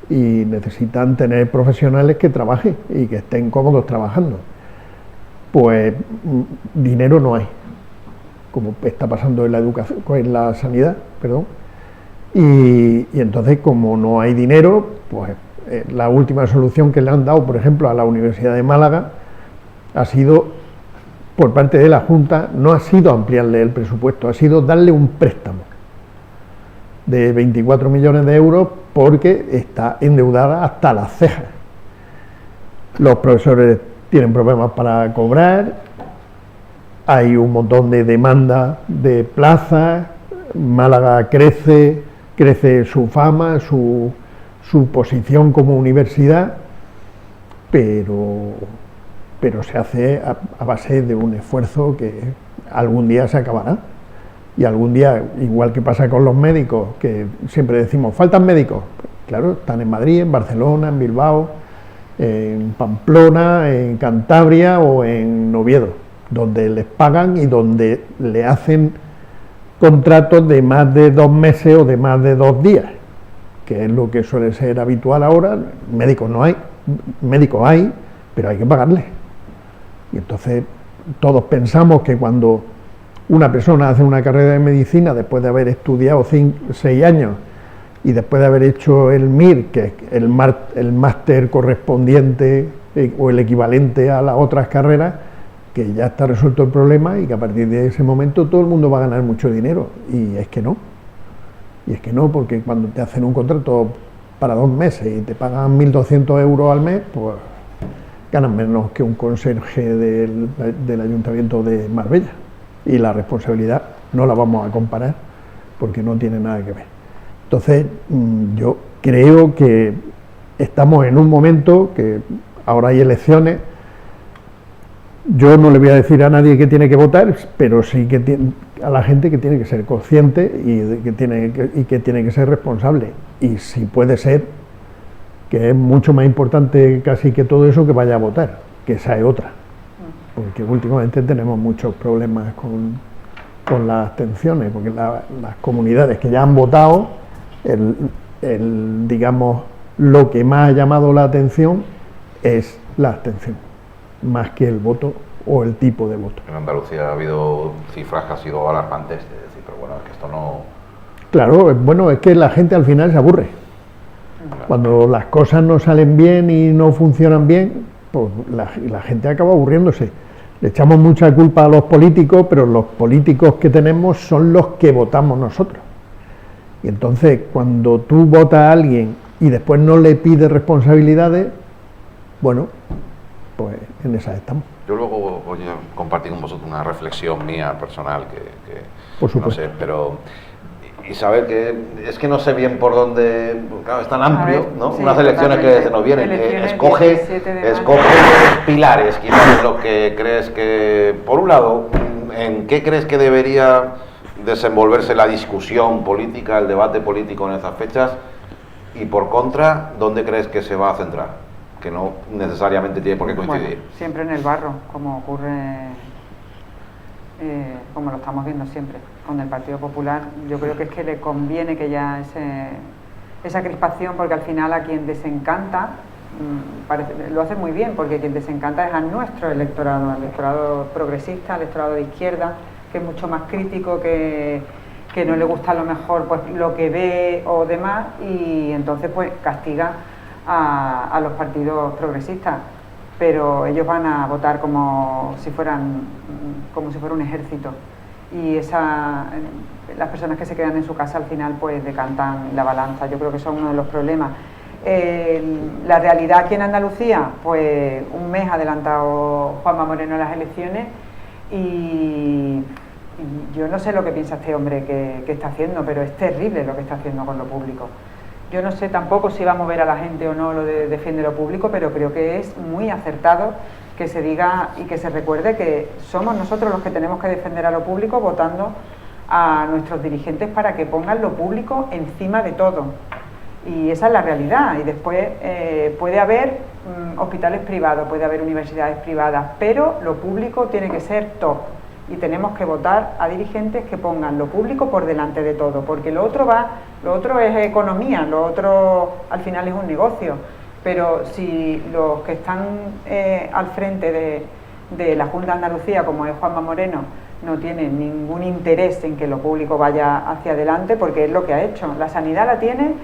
y necesitan tener profesionales que trabajen y que estén cómodos trabajando. Pues dinero no hay, como está pasando en la educación, en la sanidad, perdón. Y entonces, como no hay dinero, pues la última solución que le han dado, por ejemplo, a la Universidad de Málaga, ha sido, por parte de la Junta, no ha sido ampliarle el presupuesto, ha sido darle un préstamo. de 24 millones de euros porque está endeudada hasta las cejas. Los profesores tienen problemas para cobrar, hay un montón de demandas de plazas, Málaga crece su fama, su posición como universidad, pero se hace a base de un esfuerzo que algún día se acabará. Y algún día, igual que pasa con los médicos, que siempre decimos, faltan médicos. Claro, están en Madrid, en Barcelona, en Bilbao, en Pamplona, en Cantabria o en Oviedo, donde les pagan y donde le hacen contratos de más de 2 meses o de más de 2 días, que es lo que suele ser habitual ahora. Médicos no hay, médicos hay, pero hay que pagarles. Y entonces todos pensamos que cuando una persona hace una carrera de medicina después de haber estudiado 6 años y después de haber hecho el MIR, que es el máster correspondiente o el equivalente a las otras carreras, que ya está resuelto el problema y que a partir de ese momento todo el mundo va a ganar mucho dinero. Y es que no, porque cuando te hacen un contrato para 2 meses y te pagan 1.200 euros al mes, pues ganan menos que un conserje del Ayuntamiento de Marbella. Y la responsabilidad no la vamos a comparar porque no tiene nada que ver. Entonces, yo creo que estamos en un momento que ahora hay elecciones. Yo no le voy a decir a nadie que tiene que votar, pero sí que a la gente que tiene que ser consciente y que tiene que ser responsable. Y si puede ser, que es mucho más importante casi que todo eso, que vaya a votar, que esa es otra. Porque últimamente tenemos muchos problemas con las abstenciones, porque las comunidades que ya han votado, digamos, lo que más ha llamado la atención es la abstención, más que el voto o el tipo de voto. En Andalucía ha habido cifras que han sido alarmantes, es decir, pero bueno, es que esto no... Claro, bueno, es que la gente al final se aburre. Cuando las cosas no salen bien y no funcionan bien, pues la gente acaba aburriéndose. Le echamos mucha culpa a los políticos, pero los políticos que tenemos son los que votamos nosotros. Y entonces, cuando tú votas a alguien y después no le pides responsabilidades, bueno, pues en esas estamos. Yo luego voy a compartir con vosotros una reflexión mía personal que Por supuesto. no sé, pero... Y saber que es que no sé bien por dónde, claro, es tan amplio, ¿no? Sí, unas elecciones que se nos vienen. Escoge pilares, quizás lo que crees que, por un lado, ¿en qué crees que debería desenvolverse la discusión política, el debate político en esas fechas? Y por contra, ¿dónde crees que se va a centrar? Que no necesariamente tiene por qué coincidir. Bueno, siempre en el barro, como ocurre, como lo estamos viendo siempre con el Partido Popular. Yo creo que es que le conviene que ya esa crispación, porque al final a quien desencanta, lo hace muy bien, porque quien desencanta es a nuestro electorado, al electorado progresista, al electorado de izquierda, que es mucho más crítico, que no le gusta a lo mejor pues lo que ve o demás, y entonces pues castiga a los partidos progresistas, pero ellos van a votar como si fuera un ejército, y las personas que se quedan en su casa al final pues decantan la balanza. Yo creo que son uno de los problemas. La realidad aquí en Andalucía, pues un mes ha adelantado Juanma Moreno las elecciones, y yo no sé lo que piensa este hombre que está haciendo, pero es terrible lo que está haciendo con lo público. Yo no sé tampoco si va a mover a la gente o no lo de defiende lo público, pero creo que es muy acertado que se diga y que se recuerde que somos nosotros los que tenemos que defender a lo público, votando a nuestros dirigentes para que pongan lo público encima de todo. Y esa es la realidad. Y después puede haber hospitales privados, puede haber universidades privadas, pero lo público tiene que ser top. Y tenemos que votar a dirigentes que pongan lo público por delante de todo, porque lo otro es economía, lo otro al final es un negocio. Pero si los que están al frente de la Junta de Andalucía, como es Juanma Moreno, no tienen ningún interés en que lo público vaya hacia adelante, porque es lo que ha hecho. La sanidad la tiene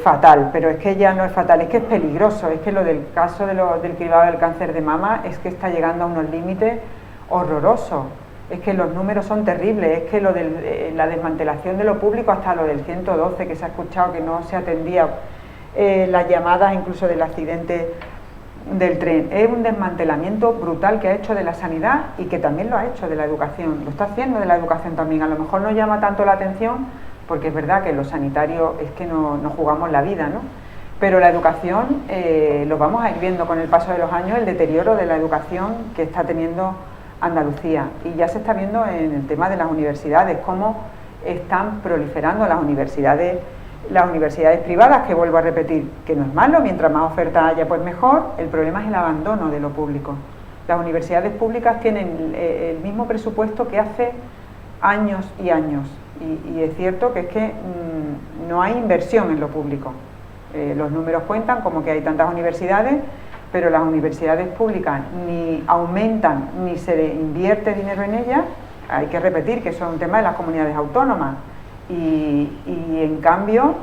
fatal, pero es que ya no es fatal, es que es peligroso. Es que lo del caso del cribado del cáncer de mama es que está llegando a unos límites horrorosos. es que los números son terribles, es que lo de la desmantelación de lo público, hasta lo del 112 que se ha escuchado que no se atendía, las llamadas incluso del accidente del tren, es un desmantelamiento brutal que ha hecho de la sanidad y que también lo ha hecho de la educación, lo está haciendo de la educación también. A lo mejor no llama tanto la atención porque es verdad que los sanitarios es que no jugamos la vida, ¿no? Pero la educación, lo vamos a ir viendo con el paso de los años, el deterioro de la educación que está teniendo Andalucía, y ya se está viendo en el tema de las universidades, cómo están proliferando las universidades privadas, que vuelvo a repetir, que no es malo, mientras más oferta haya pues mejor. El problema es el abandono de lo público. Las universidades públicas tienen el mismo presupuesto que hace años y años, y es cierto que es que no hay inversión en lo público. Los números cuentan como que hay tantas universidades, pero las universidades públicas ni aumentan ni se invierte dinero en ellas. Hay que repetir que eso es un tema de las comunidades autónomas. Y en cambio,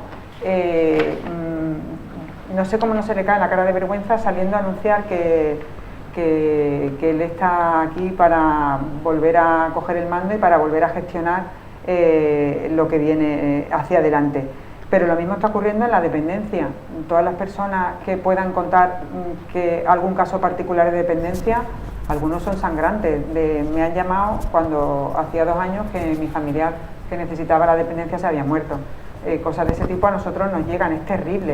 no sé cómo no se le cae la cara de vergüenza saliendo a anunciar que él está aquí para volver a coger el mando y para volver a gestionar lo que viene hacia adelante. Pero lo mismo está ocurriendo en la dependencia. Todas las personas que puedan contar que algún caso particular de dependencia, algunos son sangrantes. Me han llamado cuando hacía 2 años que mi familiar que necesitaba la dependencia se había muerto. Cosas de ese tipo a nosotros nos llegan, es terrible.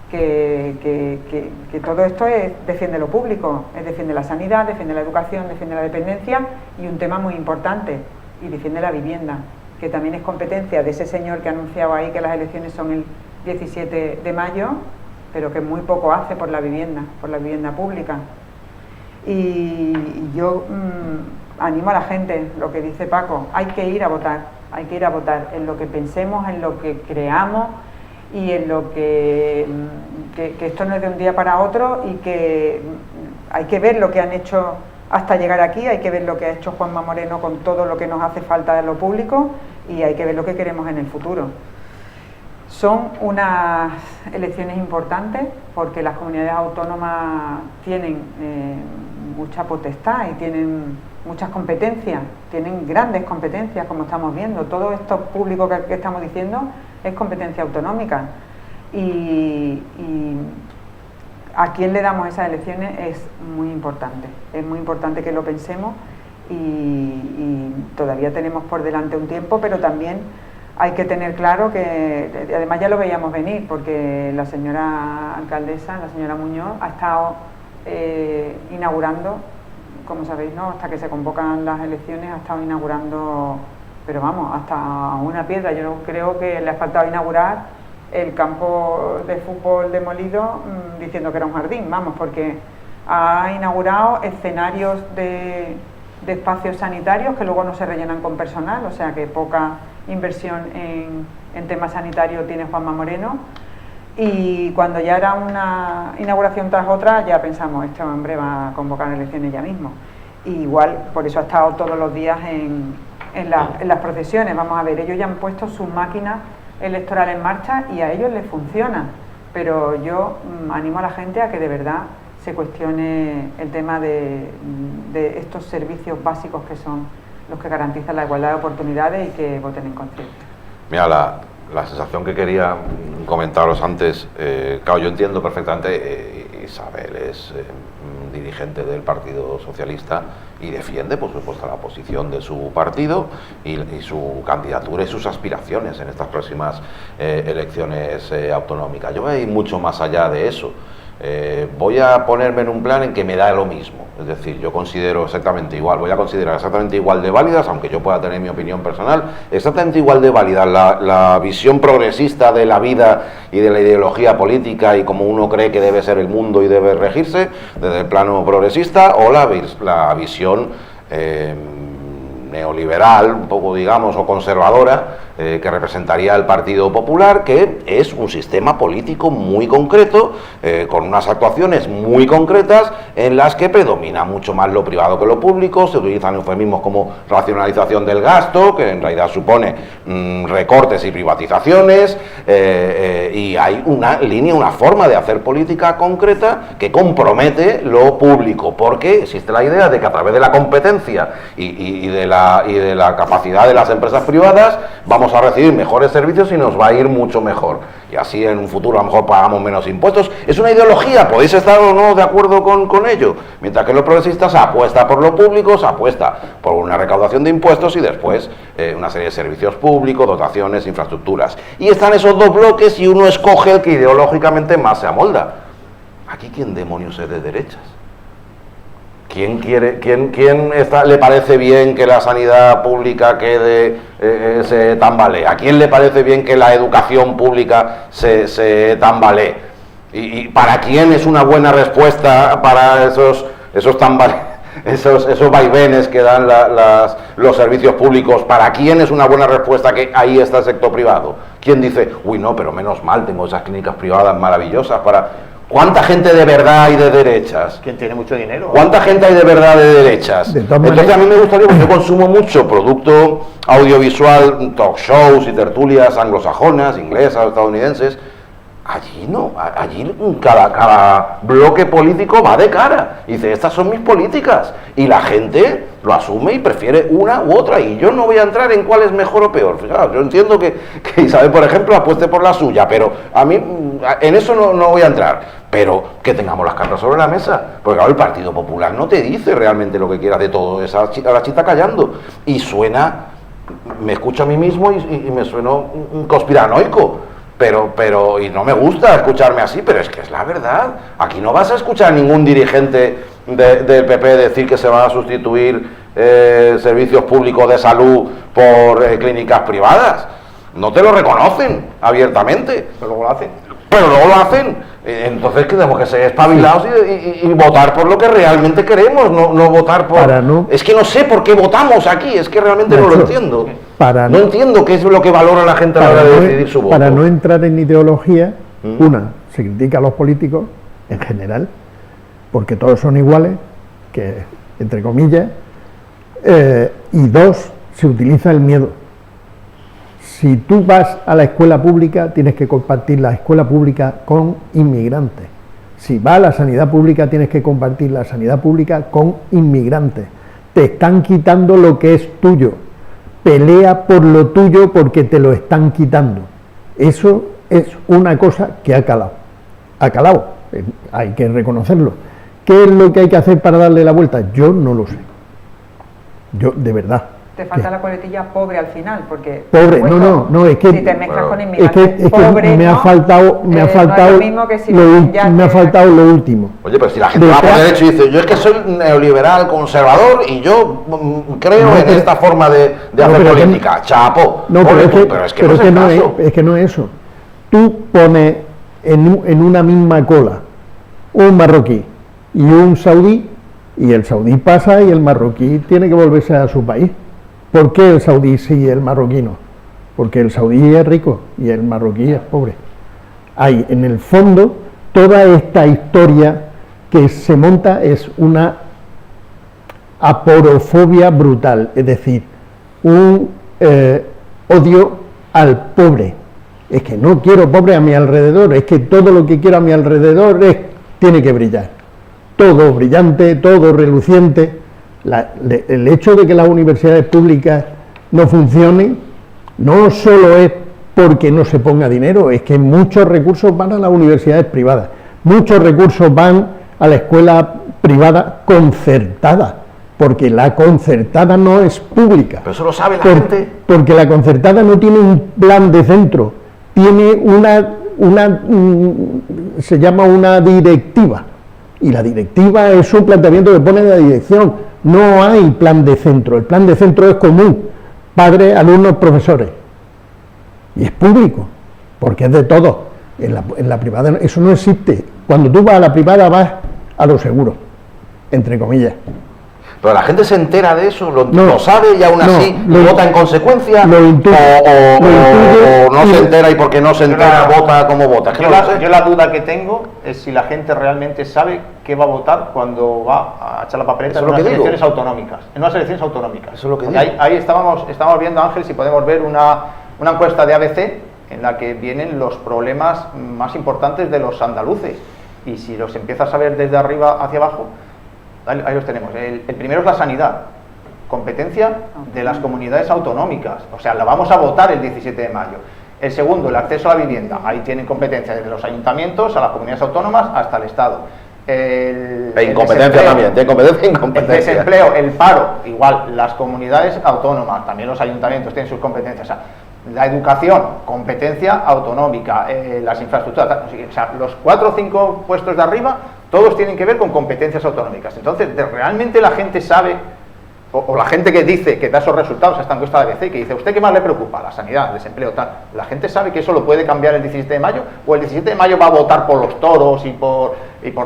Que todo esto defiende lo público, defiende la sanidad, defiende la educación, defiende la dependencia, y un tema muy importante, y defiende la vivienda, que también es competencia de ese señor que anunciaba ahí que las elecciones son el 17 de mayo, pero que muy poco hace por la vivienda pública. Y yo animo a la gente, lo que dice Paco, hay que ir a votar en lo que pensemos, en lo que creamos, y en lo que esto no es de un día para otro, y que hay que ver lo que han hecho hasta llegar aquí, hay que ver lo que ha hecho Juanma Moreno con todo lo que nos hace falta de lo público, y hay que ver lo que queremos en el futuro. Son unas elecciones importantes porque las comunidades autónomas tienen mucha potestad y tienen muchas competencias, tienen grandes competencias, como estamos viendo. Todo esto público que estamos diciendo es competencia autonómica, y a quién le damos esas elecciones es muy importante que lo pensemos, y todavía tenemos por delante un tiempo, pero también hay que tener claro que, además ya lo veíamos venir, porque la señora alcaldesa, la señora Muñoz, ha estado inaugurando, como sabéis, ¿no?, hasta que se convocan las elecciones, ha estado inaugurando, pero vamos, hasta una piedra. Yo creo que le ha faltado inaugurar el campo de fútbol demolido, diciendo que era un jardín, vamos, porque ha inaugurado escenarios de espacios sanitarios que luego no se rellenan con personal, o sea que poca inversión en temas sanitarios tiene Juanma Moreno. Y cuando ya era una inauguración tras otra, ya pensamos, este hombre va a convocar elecciones ya mismo. Y igual, por eso ha estado todos los días en las procesiones. Vamos a ver, ellos ya han puesto sus máquinas electorales en marcha y a ellos les funciona, pero yo animo a la gente a que de verdad se cuestione el tema de estos servicios básicos que son los que garantizan la igualdad de oportunidades, y que voten en concierto. Mira, la sensación que quería comentaros antes, claro, yo entiendo perfectamente, Isabel es dirigente del Partido Socialista y defiende, por supuesto, la posición de su partido y su candidatura y sus aspiraciones en estas próximas elecciones autonómicas. Yo voy a ir mucho más allá de eso. Voy a ponerme en un plan en que me da lo mismo, es decir, yo considero exactamente igual, voy a considerar exactamente igual de válidas, aunque yo pueda tener mi opinión personal, exactamente igual de válida la visión progresista de la vida y de la ideología política y como uno cree que debe ser el mundo y debe regirse desde el plano progresista, o la visión neoliberal, un poco digamos, o conservadora, que representaría el Partido Popular, que es un sistema político muy concreto, con unas actuaciones muy concretas en las que predomina mucho más lo privado que lo público. Se utilizan eufemismos como racionalización del gasto, que en realidad supone recortes y privatizaciones, y hay una línea, una forma de hacer política concreta que compromete lo público, porque existe la idea de que a través de la competencia y de la capacidad de las empresas privadas vamos a recibir mejores servicios y nos va a ir mucho mejor, y así en un futuro a lo mejor pagamos menos impuestos. Es una ideología, podéis estar o no de acuerdo con ello, mientras que los progresistas apuesta por lo público, se apuesta por una recaudación de impuestos y después una serie de servicios públicos, dotaciones, infraestructuras, y están esos dos bloques y uno escoge el que ideológicamente más se amolda. Aquí, ¿quién demonios es de derechas? ¿Quién le parece bien que la sanidad pública se tambalee? ¿A quién le parece bien que la educación pública se tambalee? ¿Y para quién es una buena respuesta para esos vaivenes que dan los servicios públicos? ¿Para quién es una buena respuesta que ahí está el sector privado? ¿Quién dice, uy, no, pero menos mal, tengo esas clínicas privadas maravillosas para...? ¿Cuánta gente de verdad hay de derechas? ¿Quién tiene mucho dinero? ¿Cuánta gente hay de verdad de derechas? Entonces a mí me gustaría, porque yo consumo mucho producto audiovisual, talk shows y tertulias anglosajonas, inglesas, estadounidenses. Allí no, allí cada bloque político va de cara y dice, estas son mis políticas, y la gente lo asume y prefiere una u otra, y yo no voy a entrar en cuál es mejor o peor. Fijaos, yo entiendo que Isabel, por ejemplo, apueste por la suya, pero a mí en eso no voy a entrar, pero que tengamos las cartas sobre la mesa, porque claro, el Partido Popular no te dice realmente lo que quieras de todo, esa la chita callando, y suena, me escucho a mí mismo y me sueno conspiranoico. Pero, y no me gusta escucharme así, pero es que es la verdad. Aquí no vas a escuchar a ningún dirigente del PP decir que se van a sustituir servicios públicos de salud por clínicas privadas. No te lo reconocen abiertamente. Pero luego lo hacen. Pero luego lo hacen. Entonces tenemos que ser espabilados y votar por lo que realmente queremos, no votar por... Es que no sé por qué votamos aquí, es que realmente no lo entiendo. No entiendo qué es lo que valora la gente a la hora de decidir su voto. Para no entrar en ideología, se critica a los políticos en general, porque todos son iguales, que entre comillas, y dos, se utiliza el miedo. Si tú vas a la escuela pública, tienes que compartir la escuela pública con inmigrantes. Si vas a la sanidad pública, tienes que compartir la sanidad pública con inmigrantes. Te están quitando lo que es tuyo. Pelea por lo tuyo porque te lo están quitando. Eso es una cosa que ha calado. Ha calado, hay que reconocerlo. ¿Qué es lo que hay que hacer para darle la vuelta? Yo no lo sé. Yo, de verdad. Te falta la coletilla pobre al final, porque... Pobre, no, es que... Si te mezclas con inmigrantes, es que pobre, me ha faltado no es lo mismo que si me ha faltado lo último. Oye, pero si la gente va por derecho y dice, yo es que soy neoliberal, conservador, y yo creo en esta forma de hacer política, chapo. No, pero es que no es eso. Tú pones en una misma cola un marroquí y un saudí, y el saudí pasa y el marroquí tiene que volverse a su país. ¿Por qué el saudí sí y el marroquí no? Porque el saudí es rico y el marroquí es pobre. Hay en el fondo toda esta historia que se monta es una aporofobia brutal, es decir, un odio al pobre. Es que no quiero pobre a mi alrededor, es que todo lo que quiero a mi alrededor tiene que brillar. Todo brillante, todo reluciente. El hecho de que las universidades públicas no funcionen no solo es porque no se ponga dinero, es que muchos recursos van a las universidades privadas, muchos recursos van a la escuela privada concertada, porque la concertada no es pública. Pero eso lo sabe la gente. Porque la concertada no tiene un plan de centro, tiene se llama una directiva, y la directiva es un planteamiento que pone la dirección. No hay plan de centro, el plan de centro es común, padres, alumnos, profesores, y es público, porque es de todos. En la privada eso no existe. Cuando tú vas a la privada vas a lo seguro, entre comillas. Pero la gente se entera de eso, lo No, sabe y aún no, así vota en consecuencia, lo intuye, o no se entera y porque no se entera vota como vota. Es que no lo sé. Yo la duda que tengo es si la gente realmente sabe qué va a votar cuando va a echar la papeleta en unas elecciones autonómicas. En unas elecciones autonómicas. Eso es lo que digo. Ahí estábamos viendo, Ángel, si podemos ver una encuesta de ABC en la que vienen los problemas más importantes de los andaluces. Y si los empiezas a ver desde arriba hacia abajo, ahí los tenemos. El primero es la sanidad, competencia de las comunidades autonómicas, o sea, la vamos a votar el 17 de mayo. El segundo, el acceso a la vivienda, ahí tienen competencia desde los ayuntamientos a las comunidades autónomas hasta el Estado. Incompetencia también, tiene competencia e incompetencia. El desempleo, el paro, igual, las comunidades autónomas, también los ayuntamientos tienen sus competencias. O sea, la educación, competencia autonómica, las infraestructuras, o sea, los 4 o 5 puestos de arriba, todos tienen que ver con competencias autonómicas. Entonces, ¿realmente la gente sabe, o la gente que dice, que da esos resultados a esta encuesta de ABC, que dice, ¿usted qué más le preocupa? La sanidad, el desempleo, tal. ¿La gente sabe que eso lo puede cambiar el 17 de mayo? ¿O el 17 de mayo va a votar por los toros y por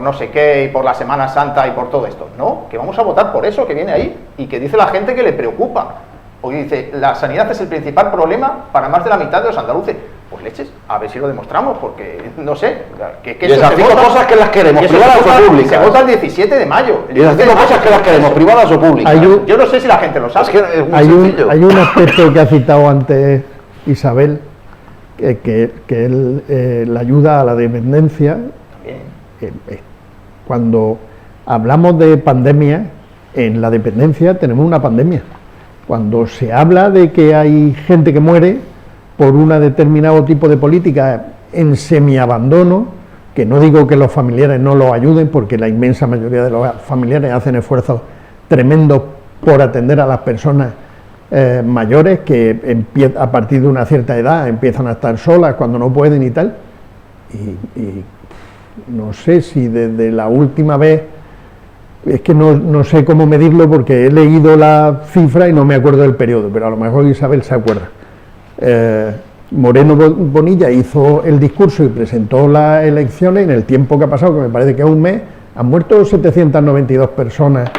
no sé qué, y por la Semana Santa y por todo esto? No, que vamos a votar por eso que viene ahí y que dice la gente que le preocupa. O dice, la sanidad es el principal problema para más de la mitad de los andaluces. Pues leches, a ver si lo demostramos, porque no sé. Y esas 5 cosas que las queremos, privadas o públicas. Se vota el 17 de mayo. Y esas 5 cosas que las queremos, privadas o públicas. Yo no sé si la gente lo sabe. Es que es muy sencillo. Hay un aspecto que ha citado antes Isabel, que es la ayuda a la dependencia. Cuando hablamos de pandemia, en la dependencia tenemos una pandemia. Cuando se habla de que hay gente que muere por un determinado tipo de política en semiabandono, que no digo que los familiares no los ayuden, porque la inmensa mayoría de los familiares hacen esfuerzos tremendos por atender a las personas mayores que a partir de una cierta edad empiezan a estar solas cuando no pueden y tal, y no sé si desde la última vez, es que no sé cómo medirlo porque he leído la cifra y no me acuerdo del periodo, pero a lo mejor Isabel se acuerda. Moreno Bonilla hizo el discurso y presentó las elecciones. En el tiempo que ha pasado, que me parece que es un mes, han muerto 792 personas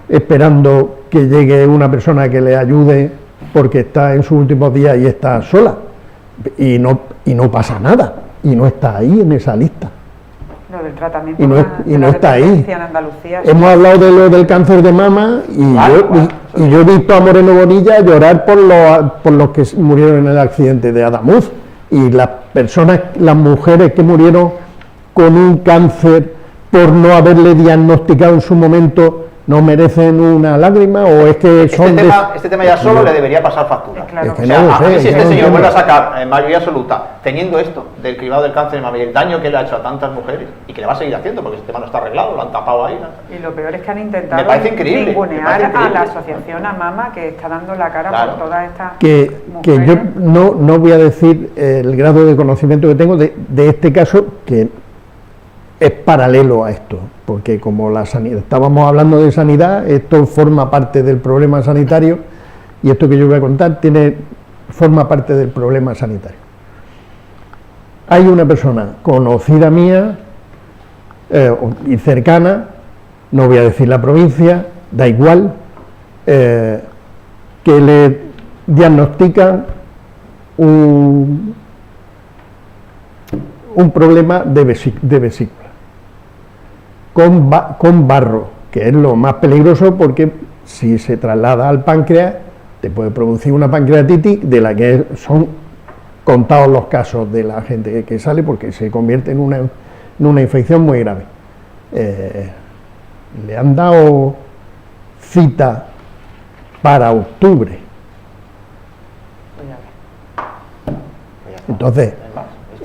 esperando que llegue una persona que le ayude porque está en sus últimos días y está sola, y no pasa nada, y no está ahí en esa lista. Lo del tratamiento y no está ahí. En Andalucía, hemos hablado de lo del cáncer de mama y yo he visto a Moreno Bonilla llorar por los que murieron en el accidente de Adamuz, y las mujeres que murieron con un cáncer por no haberle diagnosticado en su momento, ¿no merecen una lágrima o es que son este tema ya solo le debería pasar factura? Claro. Es que no lo sé, si este señor vuelve a sacar en mayoría absoluta, teniendo esto del cribado del cáncer de mama y el daño que le ha hecho a tantas mujeres, y que le va a seguir haciendo porque ese tema no está arreglado, lo han tapado ahí, ¿no? Y lo peor es que han intentado Me parece increíble, ningunear a la asociación AMAMA, que está dando la cara por todas estas que yo no voy a decir el grado de conocimiento que tengo de este caso, que es paralelo a esto, porque como la sanidad, estábamos hablando de sanidad, esto forma parte del problema sanitario, y esto que yo voy a contar forma parte del problema sanitario. Hay una persona conocida mía y cercana, no voy a decir la provincia, da igual, que le diagnostican un problema de vesícula con barro, que es lo más peligroso porque si se traslada al páncreas te puede producir una pancreatitis de la que son contados los casos de la gente que sale, porque se convierte en una infección muy grave. Le han dado cita para octubre. Entonces,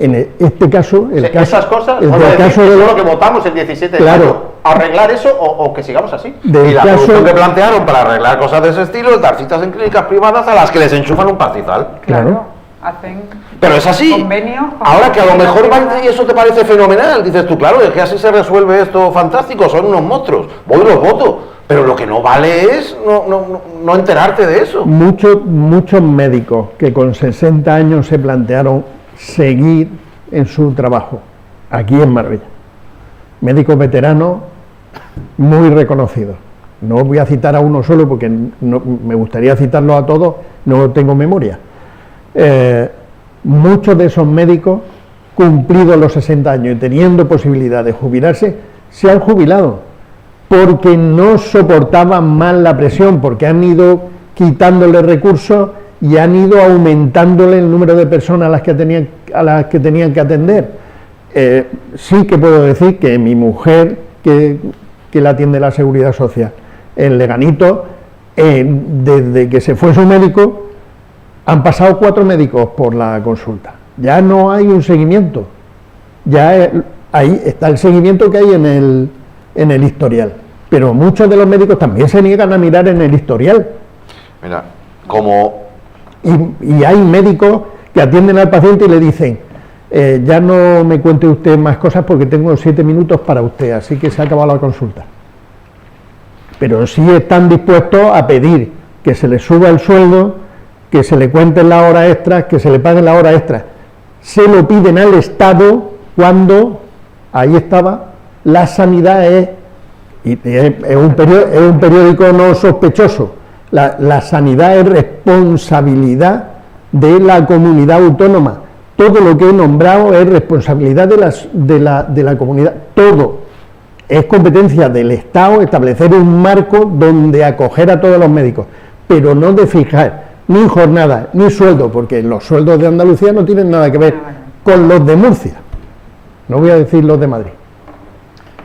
en este caso, esas cosas, caso de lo que votamos el 17 de mayo, arreglar eso o que sigamos así. Y la solución que plantearon para arreglar cosas de ese estilo es dar citas en clínicas privadas a las que les enchufan un pastizal. Claro. Hacen pero es así. Convenios. Ahora que a lo mejor va y eso te parece fenomenal, dices tú, claro, es que así se resuelve esto fantástico, son unos monstruos, voy y los voto. Pero lo que no vale es no enterarte de eso. Muchos médicos que con 60 años se plantearon seguir en su trabajo, aquí en Marbella. Médicos veteranos muy reconocidos. no voy a citar a uno solo porque me gustaría citarlos a todos, no tengo memoria. Muchos de esos médicos, cumplidos los 60 años y teniendo posibilidad de jubilarse, se han jubilado porque no soportaban más la presión, porque han ido quitándole recursos y han ido aumentándole el número de personas a las que tenían que atender. Sí que puedo decir que mi mujer, que la atiende la Seguridad Social en Leganito, desde que se fue su médico, han pasado 4 médicos por la consulta. Ya no hay un seguimiento, ya ahí está el seguimiento que hay en el historial, pero muchos de los médicos también se niegan a mirar en el historial. Mira, como... Y hay médicos que atienden al paciente y le dicen, ya no me cuente usted más cosas porque tengo 7 minutos para usted, así que se ha acabado la consulta. Pero sí están dispuestos a pedir que se le suba el sueldo, que se le cuenten las horas extras, que se le paguen las horas extras. Se lo piden al Estado cuando, ahí estaba, la sanidad es un periódico no sospechoso, la sanidad es responsabilidad de la comunidad autónoma. Todo lo que he nombrado es responsabilidad de la comunidad, todo. Es competencia del Estado establecer un marco donde acoger a todos los médicos, pero no de fijar ni jornada ni sueldo, porque los sueldos de Andalucía no tienen nada que ver con los de Murcia. No voy a decir los de Madrid.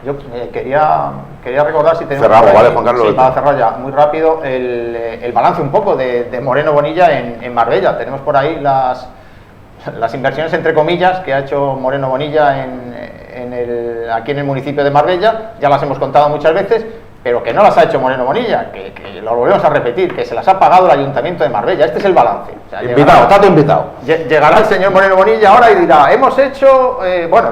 Yo quería recordar, si tenemos... Cerramos, ¿vale, Juan Carlos? Sí, para cerrar ya, muy rápido, el balance un poco de Moreno Bonilla en Marbella. Tenemos por ahí las inversiones, entre comillas, que ha hecho Moreno Bonilla aquí en el municipio de Marbella. Ya las hemos contado muchas veces, pero que no las ha hecho Moreno Bonilla, que lo volvemos a repetir, que se las ha pagado el Ayuntamiento de Marbella. Este es el balance. O sea, invitado, invitado. Llegará el señor Moreno Bonilla ahora y dirá, hemos hecho,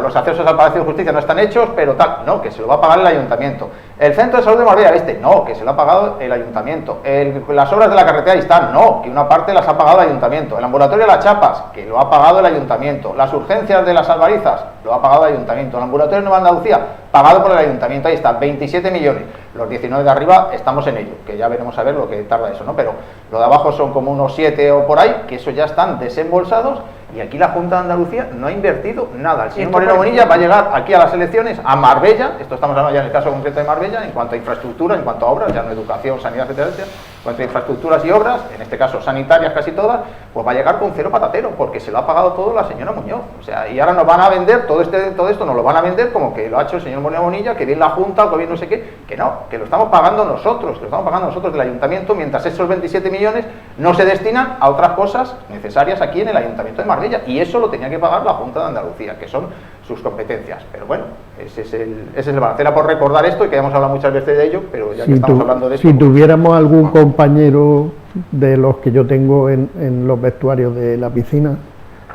los accesos al Palacio de Justicia no están hechos, pero tal. No, que se lo va a pagar el Ayuntamiento. El Centro de Salud de Marbella Este, no, que se lo ha pagado el Ayuntamiento. Las obras de la carretera están, no, que una parte las ha pagado el Ayuntamiento. El ambulatorio de las Chapas, que lo ha pagado el Ayuntamiento. Las urgencias de las Albarizas, lo ha pagado el Ayuntamiento. El ambulatorio de Nueva Andalucía, pagado por el Ayuntamiento. Ahí está, 27 millones. Los 19 de arriba estamos en ello, que ya veremos a ver lo que tarda eso, ¿no? Pero lo de abajo son como unos 7 o por ahí, que eso ya están desembolsados, y aquí la Junta de Andalucía no ha invertido nada. El señor Moreno Bonilla va a llegar aquí a las elecciones, a Marbella, esto estamos hablando ya en el caso concreto de Marbella, en cuanto a infraestructura, en cuanto a obras, ya no educación, sanidad, etcétera, etcétera, en cuanto a infraestructuras y obras, en este caso sanitarias casi todas, pues va a llegar con 0 patatero, porque se lo ha pagado todo la señora Muñoz. O sea, y ahora nos van a vender todo esto nos lo van a vender como que lo ha hecho el señor Moreno Bonilla, que bien la Junta, o bien no sé qué, que no, que lo estamos pagando nosotros, del Ayuntamiento, mientras esos 27 millones no se destinan a otras cosas necesarias aquí en el Ayuntamiento de Marbella, y eso lo tenía que pagar la Junta de Andalucía, que son sus competencias. Pero bueno, ese es el balance. Era por recordar esto, y que hemos hablado muchas veces de ello, pero ya que estamos hablando de esto... Si tuviéramos algún compañero de los que yo tengo en los vestuarios de la piscina,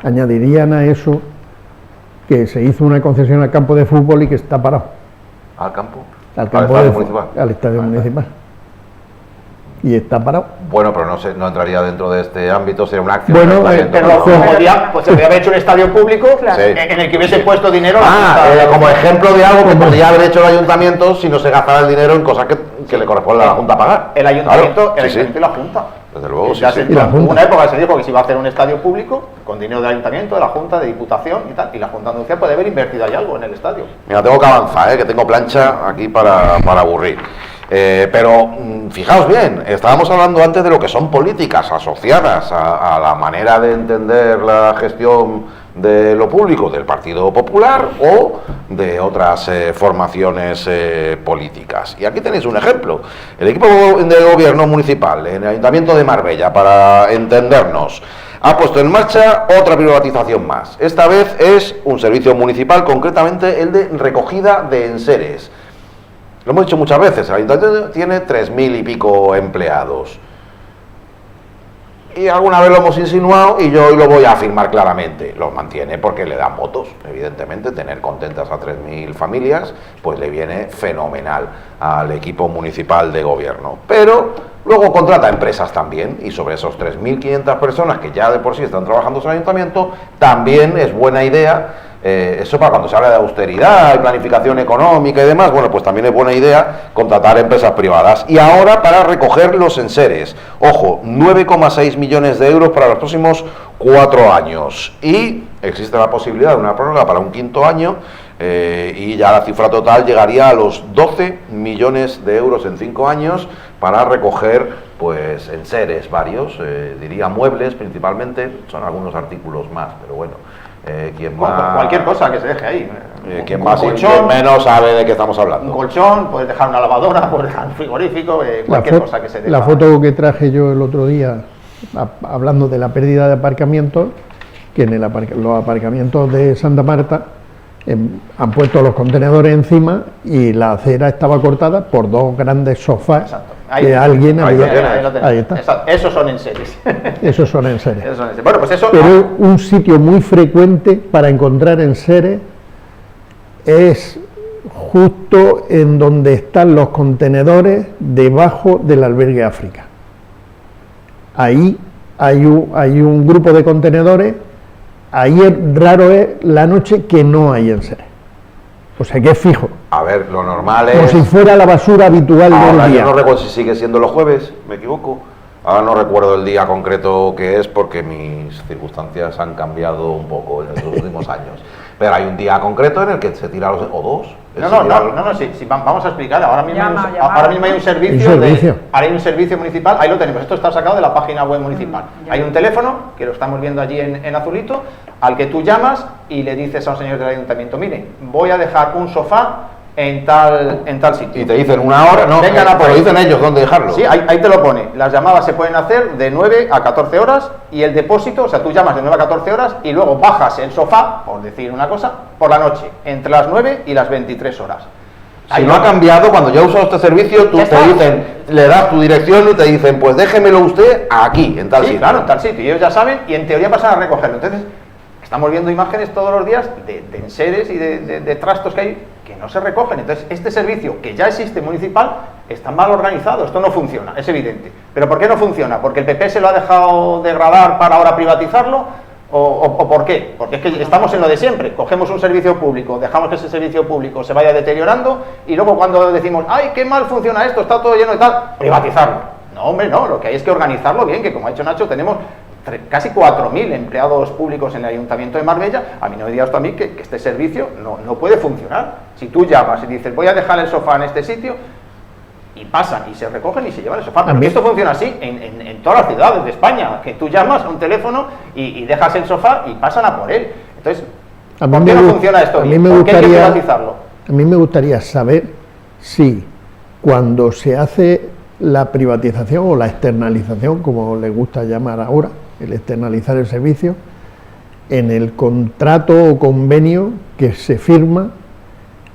añadirían a eso que se hizo una concesión al campo de fútbol y que está parado. ¿Al campo? Al campo de fútbol, al estadio municipal. Y está parado. Bueno, pero no entraría dentro de este ámbito, sería una acción. Bueno, pero se podría haber hecho un estadio público, claro, en el que hubiese puesto dinero. Como ejemplo de algo que podría haber hecho el Ayuntamiento si no se gastara el dinero en cosas que le corresponde a la Junta pagar. El Ayuntamiento, claro, y la Junta. Desde luego, Hubo una época que se dijo que se iba a hacer un estadio público con dinero del Ayuntamiento, de la Junta, de Diputación y tal, y la Junta de Andalucía puede haber invertido ahí algo en el estadio. Mira, tengo que avanzar, que tengo plancha aquí para aburrir. Pero fijaos bien, estábamos hablando antes de lo que son políticas asociadas a la manera de entender la gestión de lo público del Partido Popular o de otras formaciones políticas. Y aquí tenéis un ejemplo. El equipo de gobierno municipal en el Ayuntamiento de Marbella, para entendernos, ha puesto en marcha otra privatización más. Esta vez es un servicio municipal, concretamente el de recogida de enseres. Lo hemos dicho muchas veces, el Ayuntamiento tiene 3.000 y pico empleados. Y alguna vez lo hemos insinuado y yo hoy lo voy a afirmar claramente. Los mantiene porque le dan votos. Evidentemente, tener contentas a 3.000 familias, pues le viene fenomenal al equipo municipal de gobierno. Pero luego contrata empresas también, y sobre esos 3.500 personas que ya de por sí están trabajando en el Ayuntamiento, también es buena idea eso para cuando se habla de austeridad y planificación económica y demás, bueno, pues también es buena idea contratar empresas privadas. Y ahora para recoger los enseres, ojo, 9,6 millones de euros para los próximos 4 años. Y existe la posibilidad de una prórroga para un 5.º año, y ya la cifra total llegaría a los 12 millones de euros en 5 años para recoger pues enseres varios, diría muebles principalmente, son algunos artículos más, pero bueno, quien más, cualquier cosa que se deje ahí. quien Un más y colchón, quien menos sabe de qué estamos hablando. Un colchón, puedes dejar una lavadora, puedes dejar un frigorífico, cualquier cosa que se deje. La foto que traje yo el otro día, hablando de la pérdida de aparcamientos, que en los aparcamientos de Santa Marta han puesto los contenedores encima y la acera estaba cortada por 2 grandes sofás. Exacto. Que alguien había... Ahí está. Esos son enseres. Esos son enseres. Bueno, pues eso... Pero un sitio muy frecuente para encontrar enseres es justo en donde están los contenedores debajo del albergue África. Ahí hay un grupo de contenedores. Ahí raro es la noche que no hay enseres. O sea que es fijo. A ver, lo normal es... Como si fuera la basura habitual ahora del día. yo no recuerdo si sigue siendo los jueves, me equivoco. Ahora no recuerdo el día concreto que es porque mis circunstancias han cambiado un poco en los últimos años. Pero hay un día concreto en el que se tira los... o 2. Sí, vamos a explicar. Ahora mismo hay un servicio. Ahora hay un servicio municipal, ahí lo tenemos. Esto está sacado de la página web municipal. Hay un teléfono, que lo estamos viendo allí en azulito, al que tú llamas y le dices a un señor del ayuntamiento, mire, voy a dejar un sofá en tal sitio. Y te dicen una hora, no, pero dicen ellos dónde dejarlo. Sí, ahí te lo pone. Las llamadas se pueden hacer de 9 a 14 horas y el depósito, o sea, tú llamas de 9 a 14 horas y luego bajas el sofá, por decir una cosa, por la noche, entre las 9 y las 23 horas. Si no ha cambiado, cuando yo he usado este servicio, tú te dicen, le das tu dirección y te dicen, pues déjemelo usted aquí, en tal sitio. Claro, en tal sitio. Y ellos ya saben y en teoría pasan a recogerlo. Entonces, estamos viendo imágenes todos los días de enseres y de trastos que hay que no se recogen. Entonces, este servicio que ya existe municipal está mal organizado. Esto no funciona, es evidente. ¿Pero por qué no funciona? ¿Porque el PP se lo ha dejado degradar para ahora privatizarlo? ¿O por qué? Porque es que estamos en lo de siempre. Cogemos un servicio público, dejamos que ese servicio público se vaya deteriorando y luego cuando decimos, ¡ay, qué mal funciona esto! Está todo lleno de tal, privatizarlo. No, hombre, no. Lo que hay es que organizarlo bien, que como ha dicho Nacho, tenemos casi 4.000 empleados públicos en el Ayuntamiento de Marbella. A mí no me digas tú a mí que este servicio no puede funcionar. Si tú llamas y dices, voy a dejar el sofá en este sitio, y pasan y se recogen y se llevan el sofá. Porque esto funciona así en todas las ciudades de España, que tú llamas a un teléfono y dejas el sofá y pasan a por él. Entonces, ¿por qué no funciona esto? ¿Por qué hay que privatizarlo? A mí me gustaría saber si cuando se hace la privatización o la externalización, como le gusta llamar ahora, el externalizar el servicio, en el contrato o convenio que se firma,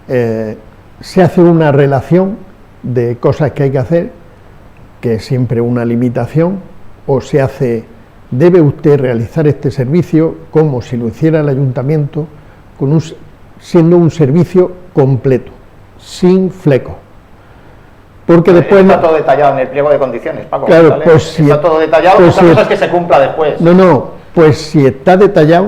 se hace una relación de cosas que hay que hacer, que es siempre una limitación, o se hace, debe usted realizar este servicio como si lo hiciera el ayuntamiento, siendo un servicio completo, sin fleco. Porque después está todo detallado en el pliego de condiciones, Paco. Claro, ¿vale? pues si está todo detallado, pues otra cosa es que se cumpla después. No, pues si está detallado,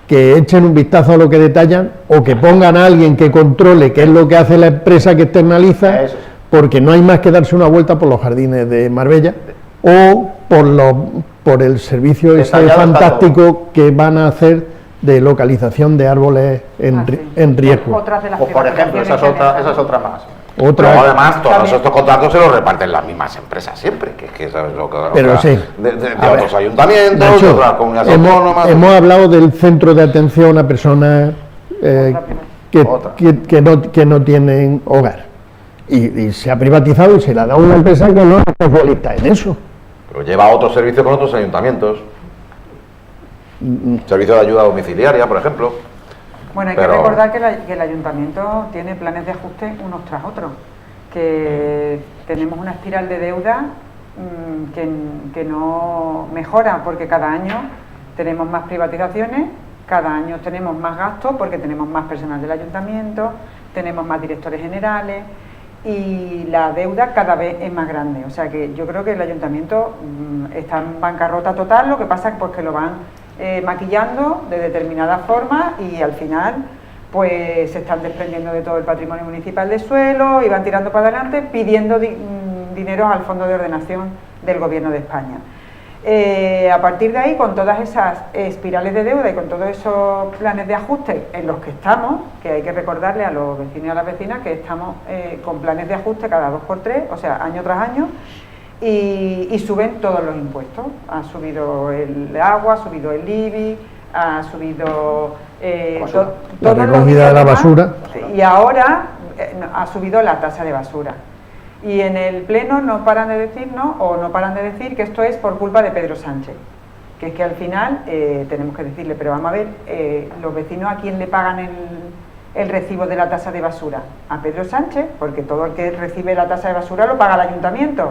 que echen un vistazo a lo que detallan o que pongan a alguien que controle qué es lo que hace la empresa que externaliza, Eso sí. Porque no hay más que darse una vuelta por los jardines de Marbella o por el servicio ese fantástico que van a hacer de localización de árboles en riesgo. O por ejemplo, esa es otra más. Pero además, todos estos contratos se los reparten las mismas empresas siempre, que sabes lo que... Pero sí. De otros ayuntamientos, de otras comunidades autónomas... Hemos hablado del centro de atención a personas que no tienen hogar. Y se ha privatizado y se le ha dado a una empresa que no es especialista en eso. Pero lleva otro servicio con otros ayuntamientos. Servicio de ayuda domiciliaria, por ejemplo. Bueno, hay que recordar que el ayuntamiento tiene planes de ajuste unos tras otros, que tenemos una espiral de deuda que no mejora, porque cada año tenemos más privatizaciones, cada año tenemos más gastos porque tenemos más personal del ayuntamiento, tenemos más directores generales y la deuda cada vez es más grande. O sea que yo creo que el ayuntamiento está en bancarrota total, lo que pasa es pues que lo van maquillando de determinada forma y al final pues se están desprendiendo de todo el patrimonio municipal de suelo y van tirando para adelante pidiendo dinero al Fondo de Ordenación del Gobierno de España. A partir de ahí, con todas esas espirales de deuda y con todos esos planes de ajuste en los que estamos, que hay que recordarle a los vecinos y a las vecinas que estamos con planes de ajuste cada 2x3, o sea, año tras año, y suben todos los impuestos. Ha subido el agua, ha subido el IBI, ha subido la recogida de la basura. Y ahora ha subido la tasa de basura. Y en el Pleno no paran de decirnos, o no paran de decir que esto es por culpa de Pedro Sánchez. Que es que al final tenemos que decirle, pero vamos a ver, los vecinos, ¿a quién le pagan el recibo de la tasa de basura? A Pedro Sánchez, porque todo el que recibe la tasa de basura lo paga el ayuntamiento.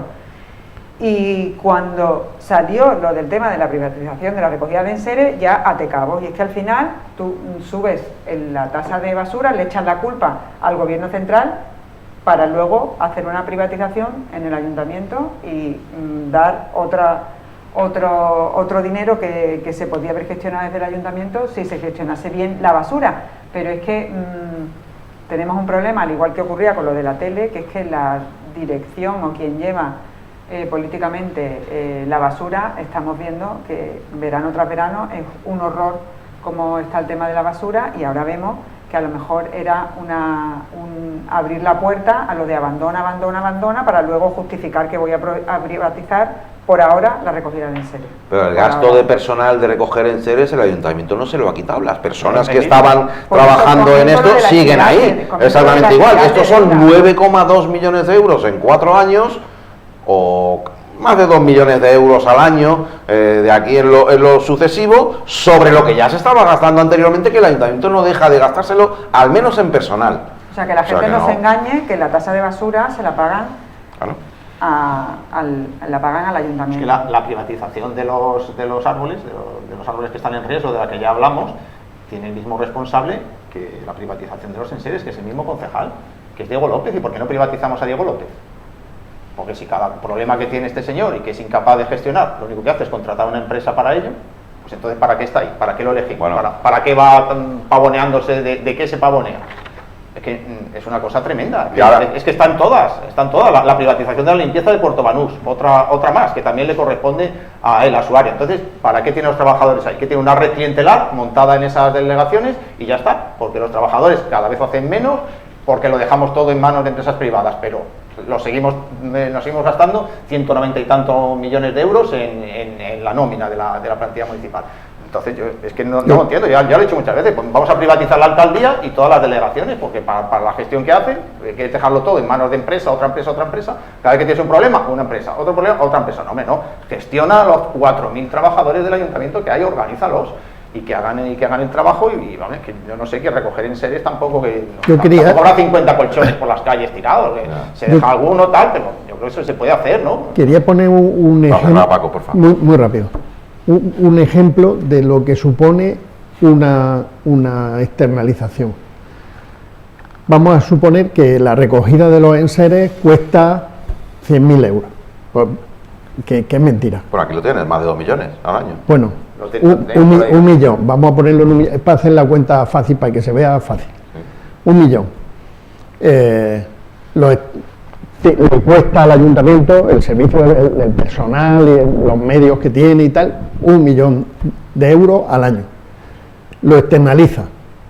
Y cuando salió lo del tema de la privatización de la recogida de enseres, ya ate cabos. Y es que al final tú subes la tasa de basura, le echas la culpa al gobierno central para luego hacer una privatización en el ayuntamiento y dar otro dinero que se podía haber gestionado desde el ayuntamiento si se gestionase bien la basura. Pero es que tenemos un problema, al igual que ocurría con lo de la tele, que es que la dirección o quien lleva políticamente la basura, estamos viendo que verano tras verano es un horror cómo está el tema de la basura, y ahora vemos que a lo mejor era abrir la puerta a lo de abandona, para luego justificar que voy a privatizar por ahora la recogida de enseres. Pero el gasto de personal de recoger enseres el ayuntamiento no se lo ha quitado. Las personas que estaban trabajando en esto siguen ahí, exactamente igual. Estos son 9,2 millones de euros en 4 años, o más de 2 millones de euros al año de aquí en lo sucesivo, sobre lo que ya se estaba gastando anteriormente, que el ayuntamiento no deja de gastárselo, al menos en personal. O sea, que la gente no se engañe, que la tasa de basura se la pagan, claro, la pagan al ayuntamiento. Es que la privatización de los árboles, de los árboles que están en riesgo, de la que ya hablamos, tiene el mismo responsable que la privatización de los enseres, que es el mismo concejal, que es Diego López. ¿Y por qué no privatizamos a Diego López? Porque si cada problema que tiene este señor y que es incapaz de gestionar, lo único que hace es contratar a una empresa para ello, pues entonces ¿para qué está ahí? ¿Para qué lo elegimos? Bueno. ¿Para qué va pavoneándose? ¿De qué se pavonea? Es que es una cosa tremenda. Es que están todas. La privatización de la limpieza de Puerto Banús, otra más, que también le corresponde a él, a su área. Entonces, ¿para qué tiene los trabajadores ahí? Que tiene una red clientelar montada en esas delegaciones y ya está. Porque los trabajadores cada vez hacen menos, porque lo dejamos todo en manos de empresas privadas, pero nos seguimos gastando 190 y tantos millones de euros en la nómina de la plantilla municipal. Entonces yo es que no entiendo, ya lo he dicho muchas veces, pues vamos a privatizar la alcaldía y todas las delegaciones, porque para la gestión que hacen, hay que dejarlo todo en manos de empresa, otra empresa, cada vez que tienes un problema, una empresa, otro problema, otra empresa. No, gestiona a los 4.000 trabajadores del ayuntamiento que hay, organízalos y que hagan el trabajo, y vamos, que yo no sé, que recoger enseres tampoco, que tampoco habrá 50 colchones por las calles tirados, que se deja alguno tal, pero yo creo que eso se puede hacer, ¿no? Quería poner un ejemplo, Paco, por favor. muy rápido, un ejemplo de lo que supone una externalización. Vamos a suponer que la recogida de los enseres cuesta 100.000 euros, pues, que es mentira. Por aquí lo tienes, más de 2 millones al año. Bueno, un millón, vamos a ponerlo en un millón, es para hacer la cuenta fácil, para que se vea fácil. Sí. 1 millón. Le cuesta al ayuntamiento el servicio del personal y los medios que tiene y tal, 1 millón de euros al año. Lo externaliza,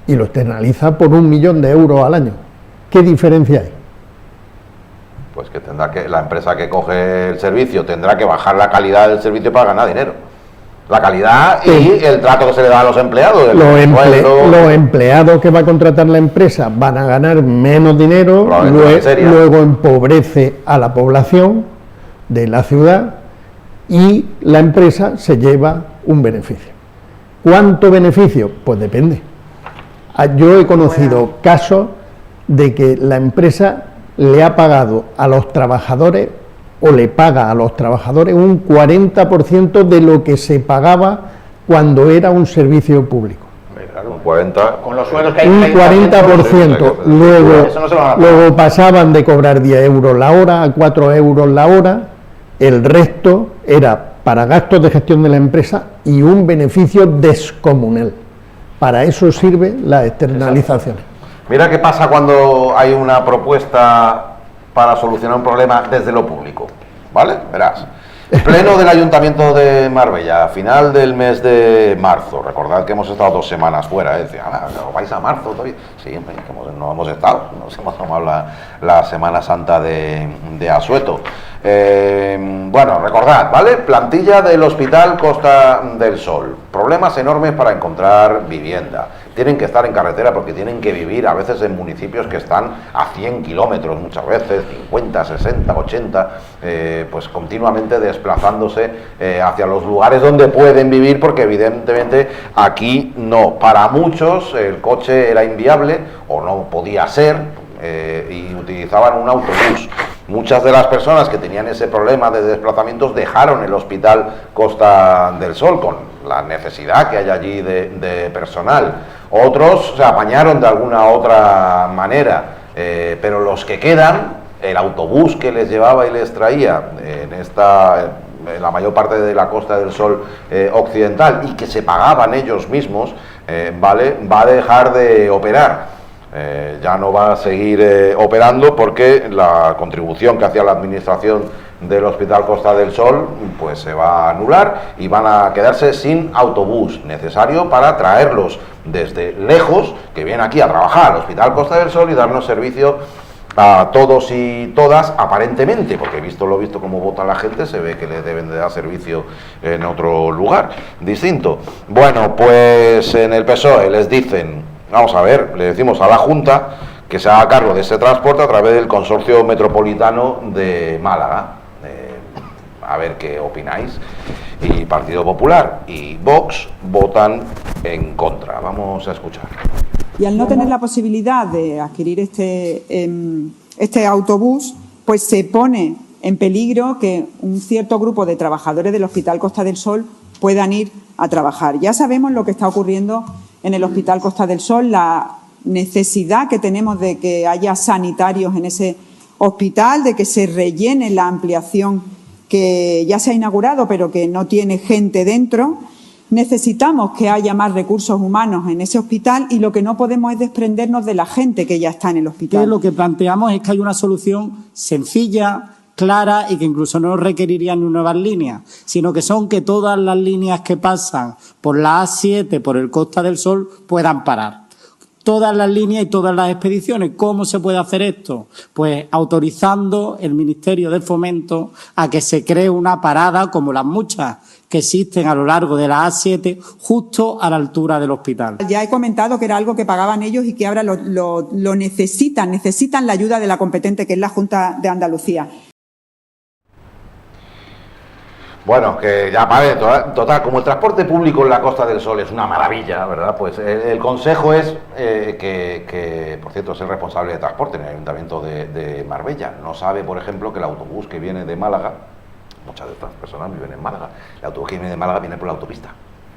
y lo externaliza por 1 millón de euros al año. ¿Qué diferencia hay? Pues que la empresa que coge el servicio tendrá que bajar la calidad del servicio para ganar dinero. La calidad y el trato que se le da a los empleados. Los empleados que va a contratar la empresa van a ganar menos dinero, luego empobrece a la población de la ciudad y la empresa se lleva un beneficio. ¿Cuánto beneficio? Pues depende. Yo he conocido casos de que la empresa le ha pagado a los trabajadores, o le paga a los trabajadores un 40% de lo que se pagaba cuando era un servicio público. Claro, un 40, con los sueldos que hay, un 40%. Luego pasaban de cobrar 10 euros la hora a 4 euros la hora. El resto era para gastos de gestión de la empresa y un beneficio descomunal. Para eso sirve la externalización. Mira qué pasa cuando hay una propuesta para solucionar un problema desde lo público, ¿vale? Verás. Pleno del Ayuntamiento de Marbella, final del mes de marzo. Recordad que hemos estado 2 semanas fuera, decía, ¿vais a marzo todavía? Sí, hombre, que no hemos estado, nos hemos tomado la Semana Santa de asueto. Bueno, recordad, ¿vale? Plantilla del Hospital Costa del Sol. Problemas enormes para encontrar vivienda. Tienen que estar en carretera porque tienen que vivir a veces en municipios que están a 100 kilómetros, muchas veces, 50, 60, 80, pues continuamente desplazándose hacia los lugares donde pueden vivir, porque evidentemente aquí no. Para muchos el coche era inviable o no podía ser y utilizaban un autobús. Muchas de las personas que tenían ese problema de desplazamientos dejaron el Hospital Costa del Sol con la necesidad que hay allí de personal. Otros se apañaron de alguna otra manera, pero los que quedan, el autobús que les llevaba y les traía en la mayor parte de la Costa del Sol occidental y que se pagaban ellos mismos, ¿vale? Va a dejar de operar. Ya no va a seguir operando porque la contribución que hacía la administración del Hospital Costa del Sol pues se va a anular y van a quedarse sin autobús necesario para traerlos desde lejos, que vienen aquí a trabajar al Hospital Costa del Sol y darnos servicio a todos y todas, aparentemente, porque visto lo visto como vota la gente, se ve que le deben de dar servicio en otro lugar distinto. Bueno, pues en el PSOE les dicen, vamos a ver, le decimos a la Junta que se haga cargo de ese transporte a través del Consorcio Metropolitano de Málaga. A ver qué opináis. Y Partido Popular y Vox votan en contra. Vamos a escuchar. Y al no tener la posibilidad de adquirir este autobús, pues se pone en peligro que un cierto grupo de trabajadores del Hospital Costa del Sol puedan ir a trabajar. Ya sabemos lo que está ocurriendo en el Hospital Costa del Sol, la necesidad que tenemos de que haya sanitarios en ese hospital, de que se rellene la ampliación que ya se ha inaugurado pero que no tiene gente dentro. Necesitamos que haya más recursos humanos en ese hospital y lo que no podemos es desprendernos de la gente que ya está en el hospital. Lo que planteamos es que hay una solución sencilla, clara y que incluso no requeriría ni nuevas líneas, sino que son que todas las líneas que pasan por la A7, por el Costa del Sol, puedan parar. Todas las líneas y todas las expediciones. ¿Cómo se puede hacer esto? Pues autorizando el Ministerio de Fomento a que se cree una parada, como las muchas que existen a lo largo de la A7, justo a la altura del hospital. Ya he comentado que era algo que pagaban ellos y que ahora lo necesitan la ayuda de la competente, que es la Junta de Andalucía. Bueno, que ya vale, total, como el transporte público en la Costa del Sol es una maravilla, ¿verdad? Pues el consejo es que, por cierto, es el responsable de transporte en el Ayuntamiento de Marbella. No sabe, por ejemplo, que el autobús que viene de Málaga, muchas de estas personas viven en Málaga, el autobús que viene de Málaga viene por la autopista,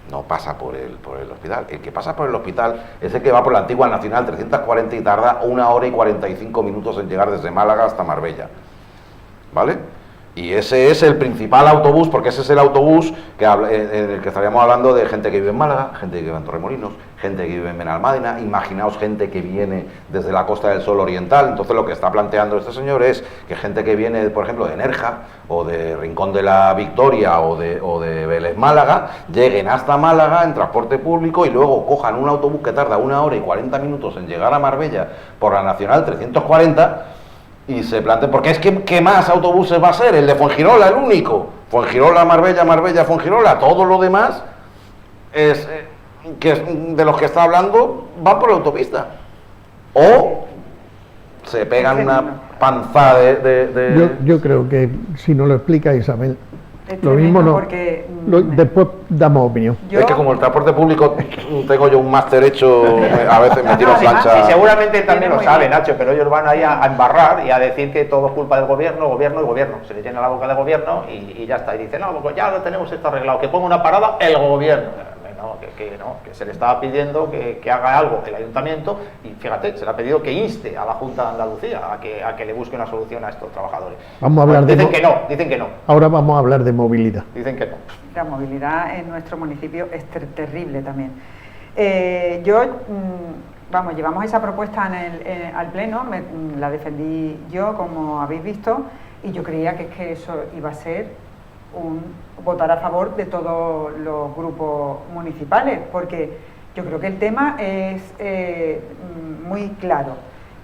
no pasa por el hospital. El que pasa por el hospital es el que va por la antigua Nacional 340 y tarda 1 hora y 45 minutos en llegar desde Málaga hasta Marbella, ¿vale? Y ese es el principal autobús, porque ese es el autobús en el que estaríamos hablando de gente que vive en Málaga, gente que vive en Torremolinos, gente que vive en Benalmádena. Imaginaos gente que viene desde la Costa del Sol Oriental. Entonces lo que está planteando este señor es que gente que viene, por ejemplo, de Nerja o de Rincón de la Victoria o de Vélez Málaga, lleguen hasta Málaga en transporte público y luego cojan un autobús que tarda 1 hora y 40 minutos en llegar a Marbella por la Nacional 340 y se planteen, porque es que ¿qué más autobuses va a ser? El de Fuengirola, el único. Fuengirola, Marbella, Marbella, Fuengirola. Todo lo demás es de los que está hablando van por la autopista. O se pegan una panzada de... Yo creo que si no lo explica Isabel, Es lo mismo no. Porque, después damos opinión. Es que como el transporte público tengo yo un máster hecho, a veces me tiro plancha. Y seguramente también lo sabe, Nacho, pero ellos van ahí a embarrar y a decir que todo es culpa del gobierno, gobierno y gobierno. Se le llena la boca del gobierno y ya está. Y dicen, no, pues ya lo tenemos esto arreglado, que ponga una parada el gobierno. que se le estaba pidiendo que haga algo el ayuntamiento, y fíjate, se le ha pedido que inste a la Junta de Andalucía a que le busque una solución a estos trabajadores. Vamos a hablar dicen que no. Ahora vamos a hablar de movilidad. Dicen que no. La movilidad en nuestro municipio es terrible también. Llevamos esa propuesta al Pleno, la defendí yo, como habéis visto, y yo creía que eso iba a ser votar a favor de todos los grupos municipales, porque yo creo que el tema es muy claro.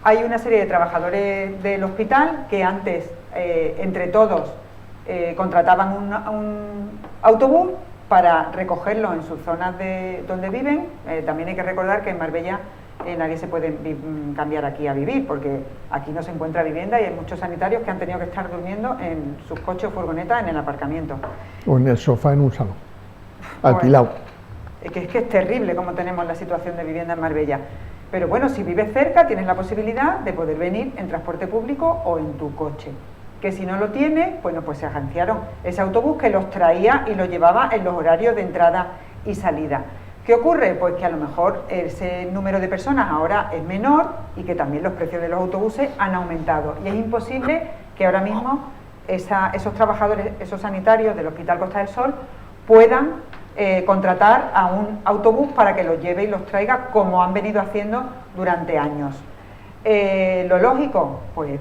Hay una serie de trabajadores del hospital que antes, entre todos, contrataban un autobús para recogerlos en sus zonas donde viven. También hay que recordar que en Marbella nadie se puede cambiar aquí a vivir, porque aquí no se encuentra vivienda y hay muchos sanitarios que han tenido que estar durmiendo en sus coches o furgonetas en el aparcamiento. O en el sofá en un salón, alquilado. Es que es terrible como tenemos la situación de vivienda en Marbella. Pero bueno, si vives cerca tienes la posibilidad de poder venir en transporte público o en tu coche. Que si no lo tienes, bueno, pues se agenciaron ese autobús que los traía y los llevaba en los horarios de entrada y salida. ¿Qué ocurre? Pues que a lo mejor ese número de personas ahora es menor y que también los precios de los autobuses han aumentado. Y es imposible que ahora mismo esos trabajadores, esos sanitarios del Hospital Costa del Sol puedan contratar a un autobús para que los lleve y los traiga como han venido haciendo durante años. Lo lógico, pues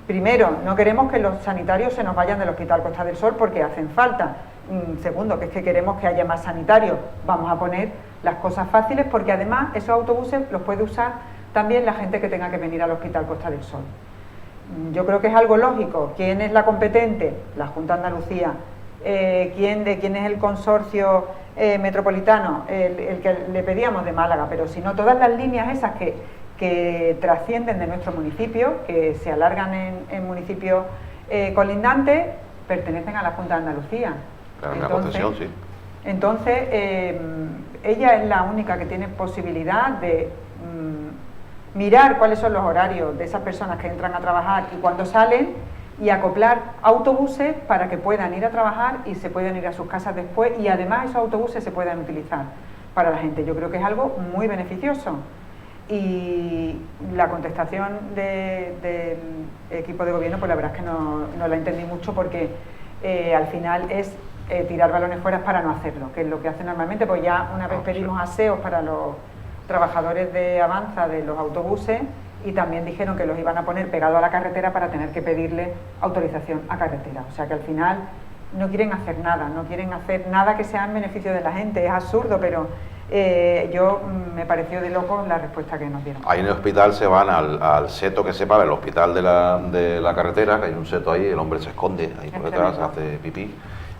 primero, no queremos que los sanitarios se nos vayan del Hospital Costa del Sol porque hacen falta. Segundo, que es que queremos que haya más sanitarios. Vamos a poner las cosas fáciles porque además esos autobuses los puede usar también la gente que tenga que venir al Hospital Costa del Sol. Yo creo que es algo lógico. ¿Quién es la competente? La Junta de Andalucía. ¿Quién es el consorcio metropolitano? El que le pedíamos de Málaga. Pero si no, todas las líneas esas que trascienden de nuestro municipio, que se alargan en municipios colindantes, pertenecen a la Junta de Andalucía. Claro, una concesión, sí. Entonces, ella es la única que tiene posibilidad de mirar cuáles son los horarios de esas personas que entran a trabajar y cuándo salen, y acoplar autobuses para que puedan ir a trabajar y se puedan ir a sus casas después, y además esos autobuses se puedan utilizar para la gente. Yo creo que es algo muy beneficioso. Y la contestación del equipo de gobierno, pues la verdad es que no la entendí mucho, porque al final es tirar balones fuera para no hacerlo, que es lo que hacen normalmente. Pues ya una vez pedimos aseos para los trabajadores de Avanza de los autobuses, y también dijeron que los iban a poner pegados a la carretera para tener que pedirle autorización a carretera. O sea que al final no quieren hacer nada que sea en beneficio de la gente. Es absurdo, pero me pareció de loco la respuesta que nos dieron. Ahí en el hospital se van al seto que separa el hospital de la carretera, que hay un seto ahí, el hombre se esconde ahí por detrás, hace pipí,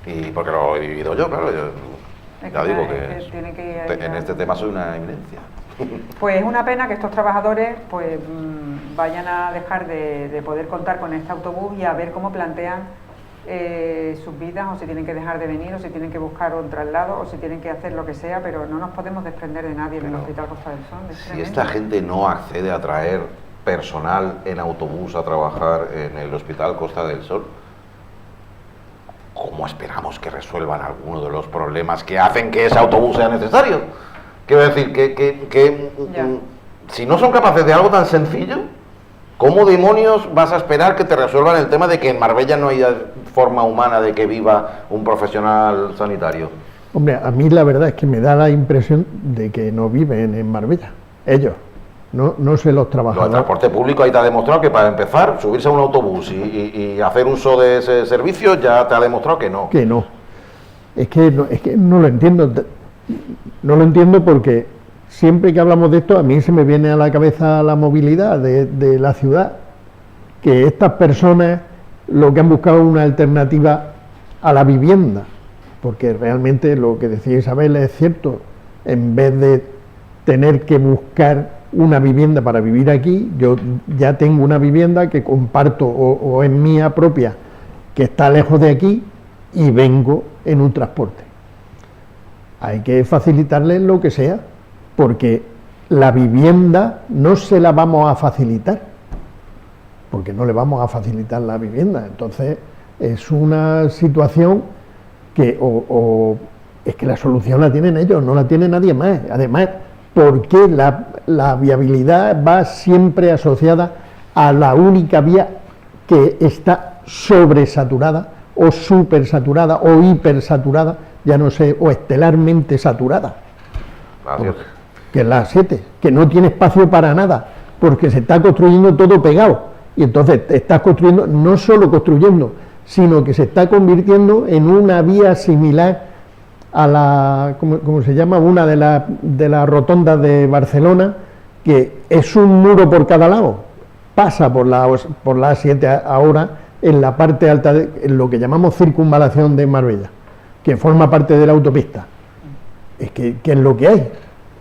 y porque lo he vivido yo, claro, ya digo que en este tema soy una eminencia. Pues es una pena que estos trabajadores pues vayan a dejar de poder contar con este autobús y a ver cómo plantean sus vidas, o si tienen que dejar de venir, o si tienen que buscar un traslado, o si tienen que hacer lo que sea, pero no nos podemos desprender de nadie del Hospital Costa del Sol. Si esta gente no accede a traer personal en autobús a trabajar en el Hospital Costa del Sol, ¿cómo esperamos que resuelvan alguno de los problemas que hacen que ese autobús sea necesario? Quiero decir que si no son capaces de algo tan sencillo, ¿cómo demonios vas a esperar que te resuelvan el tema de que en Marbella no haya forma humana de que viva un profesional sanitario? Hombre, a mí la verdad es que me da la impresión de que no viven en Marbella, ellos, no sé los trabajadores. El transporte público ahí te ha demostrado que, para empezar, subirse a un autobús y hacer uso de ese servicio ya te ha demostrado que no. Que no. Es que no lo entiendo. No lo entiendo porque siempre que hablamos de esto a mí se me viene a la cabeza la movilidad de la ciudad, que estas personas lo que han buscado es una alternativa a la vivienda, porque realmente lo que decía Isabel es cierto. En vez de tener que buscar una vivienda para vivir aquí, yo ya tengo una vivienda que comparto o es mía propia, que está lejos de aquí, y vengo en un transporte. Hay que facilitarles lo que sea, porque la vivienda no se la vamos a facilitar, porque no le vamos a facilitar la vivienda. Entonces es una situación que o Es que la solución la tienen ellos, no la tiene nadie más. Además, ¿por qué la viabilidad va siempre asociada a la única vía que está sobresaturada o supersaturada o hipersaturada, ya no sé, o estelarmente saturada? Que es la 7, que no tiene espacio para nada, porque se está construyendo todo pegado. Y entonces te estás construyendo, no solo construyendo, sino que se está convirtiendo en una vía similar a la, ¿cómo se llama? Una de las rotondas de Barcelona, que es un muro por cada lado, pasa por la A7 ahora en la parte alta, en lo que llamamos circunvalación de Marbella, que forma parte de la autopista. Es que es lo que hay.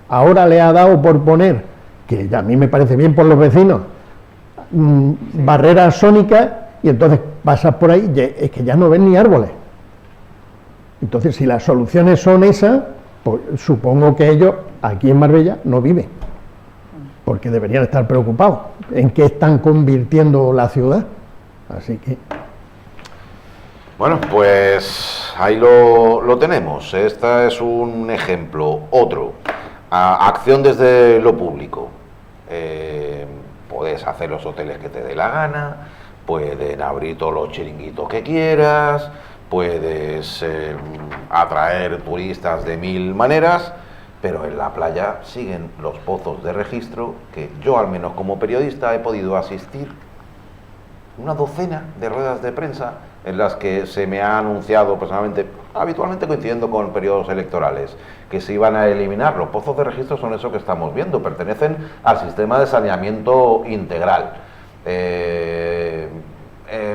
Ahora le ha dado por poner, que a mí me parece bien por los vecinos, barreras sónicas, y entonces pasas por ahí, es que ya no ves ni árboles. Entonces, si las soluciones son esas, pues supongo que ellos aquí en Marbella no viven, porque deberían estar preocupados en qué están convirtiendo la ciudad. Así que... Bueno, pues ahí lo tenemos. Este es un ejemplo. Otro, acción desde lo público. Puedes hacer los hoteles que te dé la gana, pueden abrir todos los chiringuitos que quieras, puedes atraer turistas de 1000 maneras, pero en la playa siguen los pozos de registro que yo, al menos como periodista, he podido asistir una docena de ruedas de prensa en las que se me ha anunciado personalmente, habitualmente coincidiendo con periodos electorales, que se iban a eliminar. Los pozos de registro son eso que estamos viendo, pertenecen al sistema de saneamiento integral.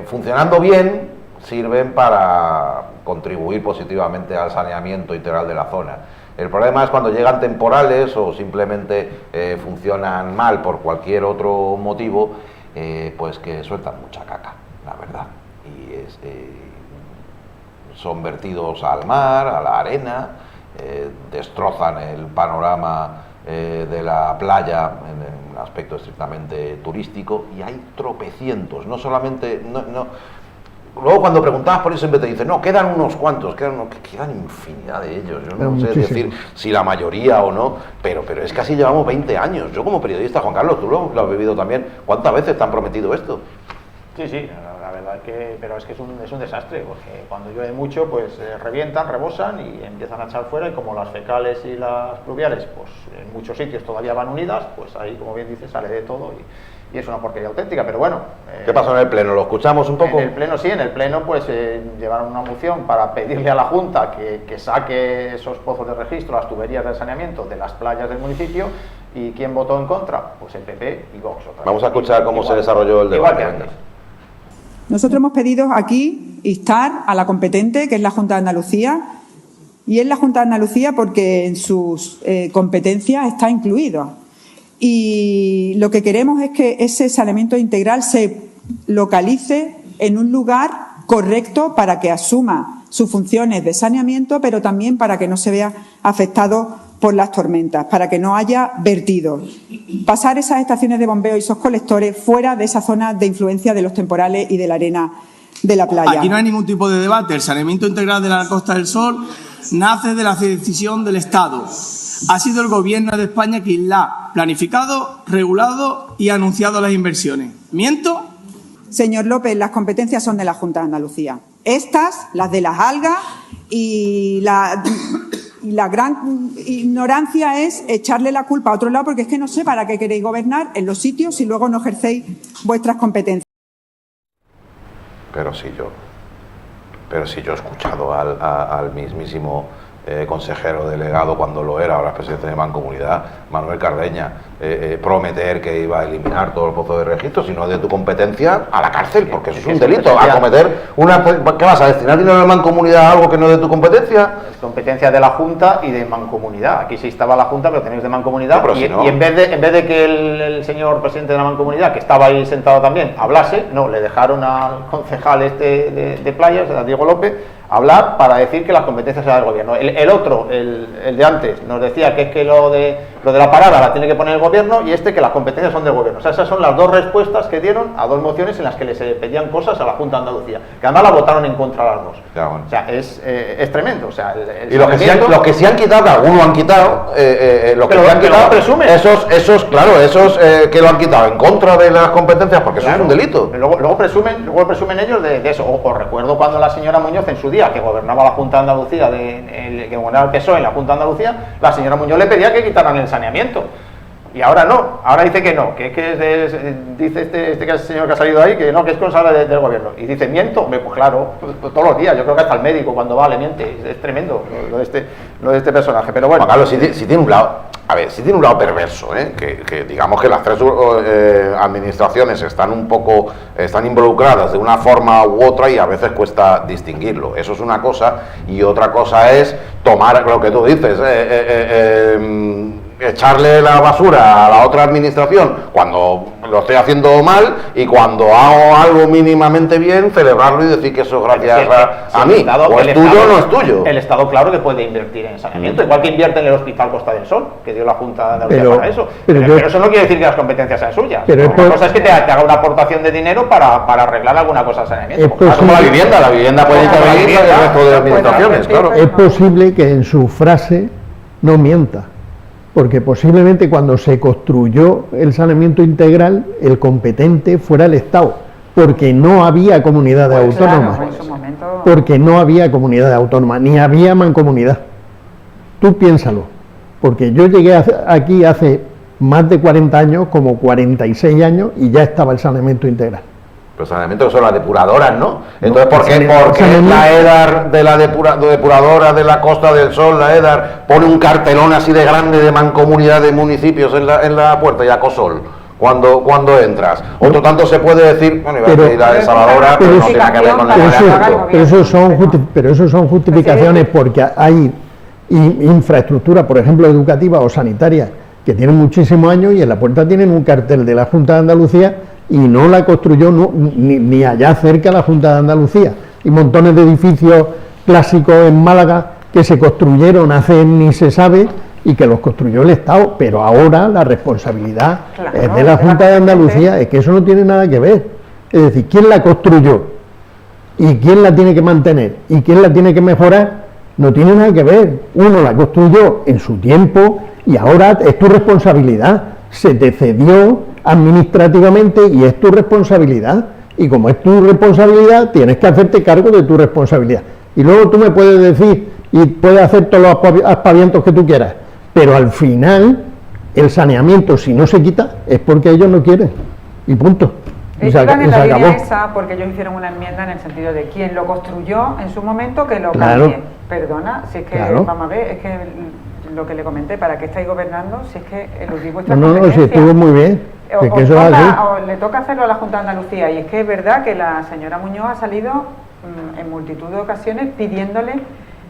Funcionando bien, sirven para contribuir positivamente al saneamiento integral de la zona. El problema es cuando llegan temporales o simplemente funcionan mal por cualquier otro motivo, pues que sueltan mucha caca, la verdad. Y son vertidos al mar, a la arena, destrozan el panorama de la playa en un aspecto estrictamente turístico, y hay tropecientos, no solamente... Luego cuando preguntabas por eso siempre te dicen, no, quedan unos cuantos, quedan infinidad de ellos. Yo no sé decir si la mayoría o no, pero es que así llevamos 20 años. Yo como periodista, Juan Carlos, tú lo has vivido también, ¿cuántas veces te han prometido esto? Sí, la verdad que, pero es que es un desastre, porque cuando llueve mucho, pues revientan, rebosan y empiezan a echar fuera, y como las fecales y las pluviales, pues en muchos sitios todavía van unidas, pues ahí, como bien dices, sale de todo y es una porquería auténtica, pero bueno. ¿Qué pasó en el Pleno? ¿Lo escuchamos un poco? En el Pleno pues llevaron una moción para pedirle a la Junta que saque esos pozos de registro, las tuberías de saneamiento de las playas del municipio. ¿Y quién votó en contra? Pues el PP y Vox. Vamos a escuchar cómo se desarrolló el debate. Igual que antes. Nosotros hemos pedido aquí instar a la competente, que es la Junta de Andalucía, y es la Junta de Andalucía porque en sus competencias está incluido. Y lo que queremos es que ese saneamiento integral se localice en un lugar correcto para que asuma sus funciones de saneamiento, pero también para que no se vea afectado por las tormentas, para que no haya vertidos. Pasar esas estaciones de bombeo y esos colectores fuera de esa zona de influencia de los temporales y de la arena de la playa. Aquí no hay ningún tipo de debate. El saneamiento integral de la Costa del Sol nace de la decisión del Estado. Ha sido el Gobierno de España quien la ha planificado, regulado y anunciado las inversiones. ¿Miento? Señor López, las competencias son de la Junta de Andalucía. Estas, las de las algas, y la gran ignorancia es echarle la culpa a otro lado, porque es que no sé para qué queréis gobernar en los sitios si luego no ejercéis vuestras competencias. Pero si yo he escuchado al mismísimo consejero delegado, cuando lo era, ahora es presidente de Mancomunidad, Manuel Cardeña, prometer que iba a eliminar todos los pozos de registro, si no es de tu competencia, a la cárcel, porque eso es un delito. A cometer ¿qué vas a destinar dinero de Mancomunidad a algo que no es de tu competencia? Es competencia de la Junta y de Mancomunidad. Aquí sí estaba la Junta, pero tenéis de Mancomunidad. No, y, no. Y en vez de que el señor presidente de la Mancomunidad, que estaba ahí sentado también, hablase, no, le dejaron al concejal de playas, a Diego López, hablar para decir que las competencias eran del Gobierno. El el otro, el de antes, nos decía que es que lo de la parada la tiene que poner el gobierno y que las competencias son del gobierno. O sea, esas son las dos respuestas que dieron a dos mociones en las que les pedían cosas a la Junta de Andalucía, que además la votaron en contra las dos. Ya, bueno. O sea, es tremendo. O sea, y los que se han quitado, que algunos han quitado, los que se han quitado, presumen. Esos que lo han quitado en contra de las competencias, porque eso es un delito. Luego presumen ellos de eso. Os recuerdo cuando la señora Muñoz en su día, que gobernaba la Junta de Andalucía, que gobernaba el PSOE en la Junta de Andalucía, la señora Muñoz le pedía que quitaran el saneamiento. Y ahora no, ahora dice que no, que dice este señor que ha salido ahí que no, que es responsable del gobierno. Y dice, miento, hombre, pues claro, todos los días, yo creo que hasta el médico cuando va le miente, es tremendo lo de este personaje, pero bueno. Juan Carlos, si tiene un lado, si tiene un lado perverso, que digamos que las tres administraciones están involucradas de una forma u otra y a veces cuesta distinguirlo, eso es una cosa, y otra cosa es tomar lo que tú dices, echarle la basura a la otra administración cuando lo estoy haciendo mal y cuando hago algo mínimamente bien, celebrarlo y decir que eso es gracias a mí. O es tuyo o no es tuyo. El Estado, claro que puede invertir en saneamiento, igual que invierte en el Hospital Costa del Sol, que dio la Junta de Andalucía para eso. Pero eso no quiere decir que las competencias sean suyas. Pero una cosa es que te haga una aportación de dinero para arreglar alguna cosa de saneamiento. Como la vivienda puede intervenir en el resto de administraciones, claro. Es posible que en su frase no mienta, porque posiblemente cuando se construyó el saneamiento integral, el competente fuera el Estado, porque no había comunidades autónomas, porque no había comunidades autónomas, ni había mancomunidad. Tú piénsalo, porque yo llegué aquí hace más de 40 años, como 46 años, y ya estaba el saneamiento integral. Pero saneamiento que son las depuradoras, ¿no? Entonces, ¿por qué la EDAR de la depuradora de la Costa del Sol, la EDAR, pone un cartelón así de grande de mancomunidad de municipios en la puerta y Acosol cuando entras? Otro tanto se puede decir, bueno, iba a decir la desaladora, pero no tiene que ver con la pero eso son justificaciones porque hay infraestructura, por ejemplo, educativa o sanitaria, que tienen muchísimos años y en la puerta tienen un cartel de la Junta de Andalucía y no la construyó ni allá cerca la Junta de Andalucía, y montones de edificios clásicos en Málaga que se construyeron hace ni se sabe y que los construyó el Estado, pero ahora la responsabilidad es de la Junta de Andalucía, es que eso no tiene nada que ver. Es decir, ¿quién la construyó? ¿Y quién la tiene que mantener? ¿Y quién la tiene que mejorar? No tiene nada que ver. Uno la construyó en su tiempo y ahora es tu responsabilidad. Se te cedió administrativamente y es tu responsabilidad. Y como es tu responsabilidad, tienes que hacerte cargo de tu responsabilidad. Y luego tú me puedes decir, y puedes hacer todos los aspavientos que tú quieras, pero al final, el saneamiento, si no se quita, es porque ellos no quieren. Y punto. Ellos van en la línea esa porque ellos hicieron una enmienda en el sentido de quien lo construyó en su momento que lo cambie. Perdona, si es que, vamos a ver, es que lo que le comenté, ¿para qué estáis gobernando? Si es que eludir vuestra competencia. No, si estuvo muy bien. Le toca hacerlo a la Junta de Andalucía, y es que es verdad que la señora Muñoz ha salido en multitud de ocasiones pidiéndole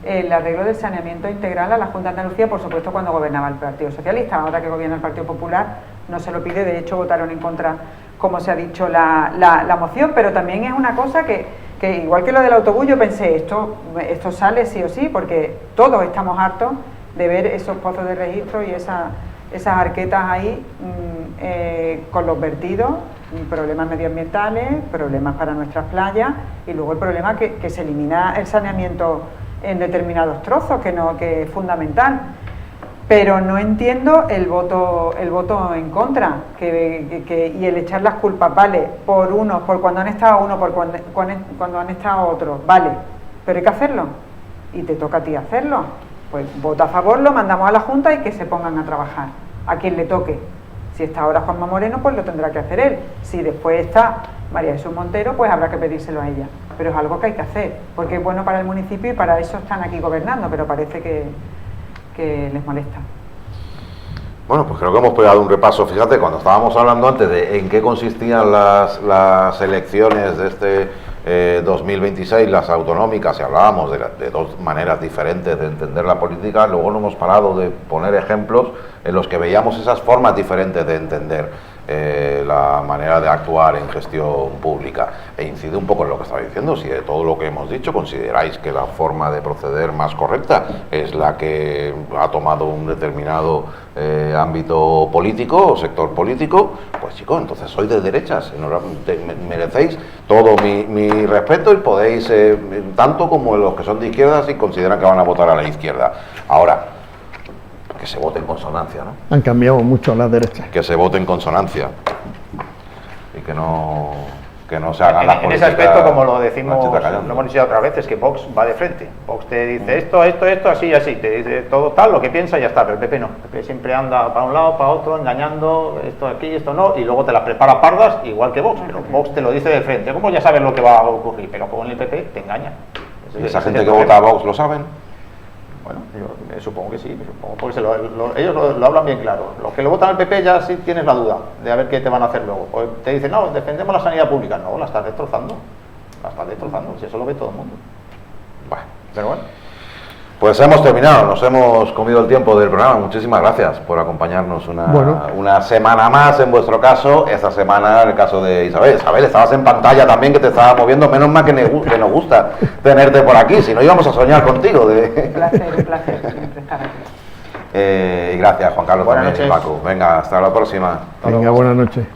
el arreglo del saneamiento integral a la Junta de Andalucía, por supuesto cuando gobernaba el Partido Socialista. Ahora que gobierna el Partido Popular no se lo pide, de hecho votaron en contra, como se ha dicho, la moción, pero también es una cosa que igual que lo del autobús, yo pensé, esto sale sí o sí, porque todos estamos hartos de ver esos pozos de registro y esas arquetas ahí con los vertidos, problemas medioambientales, problemas para nuestras playas, y luego el problema que se elimina el saneamiento en determinados trozos, que es fundamental. Pero no entiendo el voto en contra y el echar las culpas, vale, por unos, por cuando han estado uno, por cuando han estado otros, vale, pero hay que hacerlo y te toca a ti hacerlo. Pues vota a favor, lo mandamos a la Junta y que se pongan a trabajar, a quien le toque. Si está ahora Juanma Moreno, pues lo tendrá que hacer él. Si después está María Jesús Montero, pues habrá que pedírselo a ella. Pero es algo que hay que hacer, porque es bueno para el municipio y para eso están aquí gobernando, pero parece que les molesta. Bueno, pues creo que hemos pegado un repaso. Fíjate, cuando estábamos hablando antes de en qué consistían las elecciones de este 2026, las autonómicas, y hablábamos de dos maneras diferentes de entender la política, luego no hemos parado de poner ejemplos en los que veíamos esas formas diferentes de entender la manera de actuar en gestión pública. E incide un poco en lo que estaba diciendo. Si de todo lo que hemos dicho consideráis que la forma de proceder más correcta es la que ha tomado un determinado ámbito político o sector político, pues chicos, entonces sois de derechas, merecéis todo mi respeto y podéis, tanto como los que son de izquierda, si consideran que van a votar a la izquierda. Ahora, que se vote en consonancia, ¿no? Han cambiado mucho las derechas. Que se vote en consonancia y que no se hagan las políticas. En ese aspecto, como lo decimos, lo hemos dicho otras veces, que Vox va de frente. Vox te dice esto, así, te dice todo tal, lo que piensa y ya está, pero el PP no. El PP siempre anda para un lado, para otro, engañando, esto aquí, esto no, y luego te las prepara pardas, igual que Vox, pero Vox te lo dice de frente. Como ya sabes lo que va a ocurrir, pero con el PP te engaña. ¿Y esa gente que vota a Vox lo saben? Bueno, yo supongo que sí, porque ellos lo hablan bien claro. Los que lo votan al PP ya sí tienes la duda de a ver qué te van a hacer luego. O te dicen, no, defendemos la sanidad pública. No, la estás destrozando. Si eso lo ve todo el mundo. Bueno. Pero bueno. Pues hemos terminado, nos hemos comido el tiempo del programa. Muchísimas gracias por acompañarnos una semana más, en vuestro caso. Esta semana, en el caso de Isabel. Isabel, estabas en pantalla también, que te estaba moviendo. Menos mal que nos gusta tenerte por aquí, si no íbamos a soñar contigo. Un placer siempre estar aquí. Y gracias, Juan Carlos, buenas también, noches. Paco. Venga, hasta la próxima. Venga, buenas noches.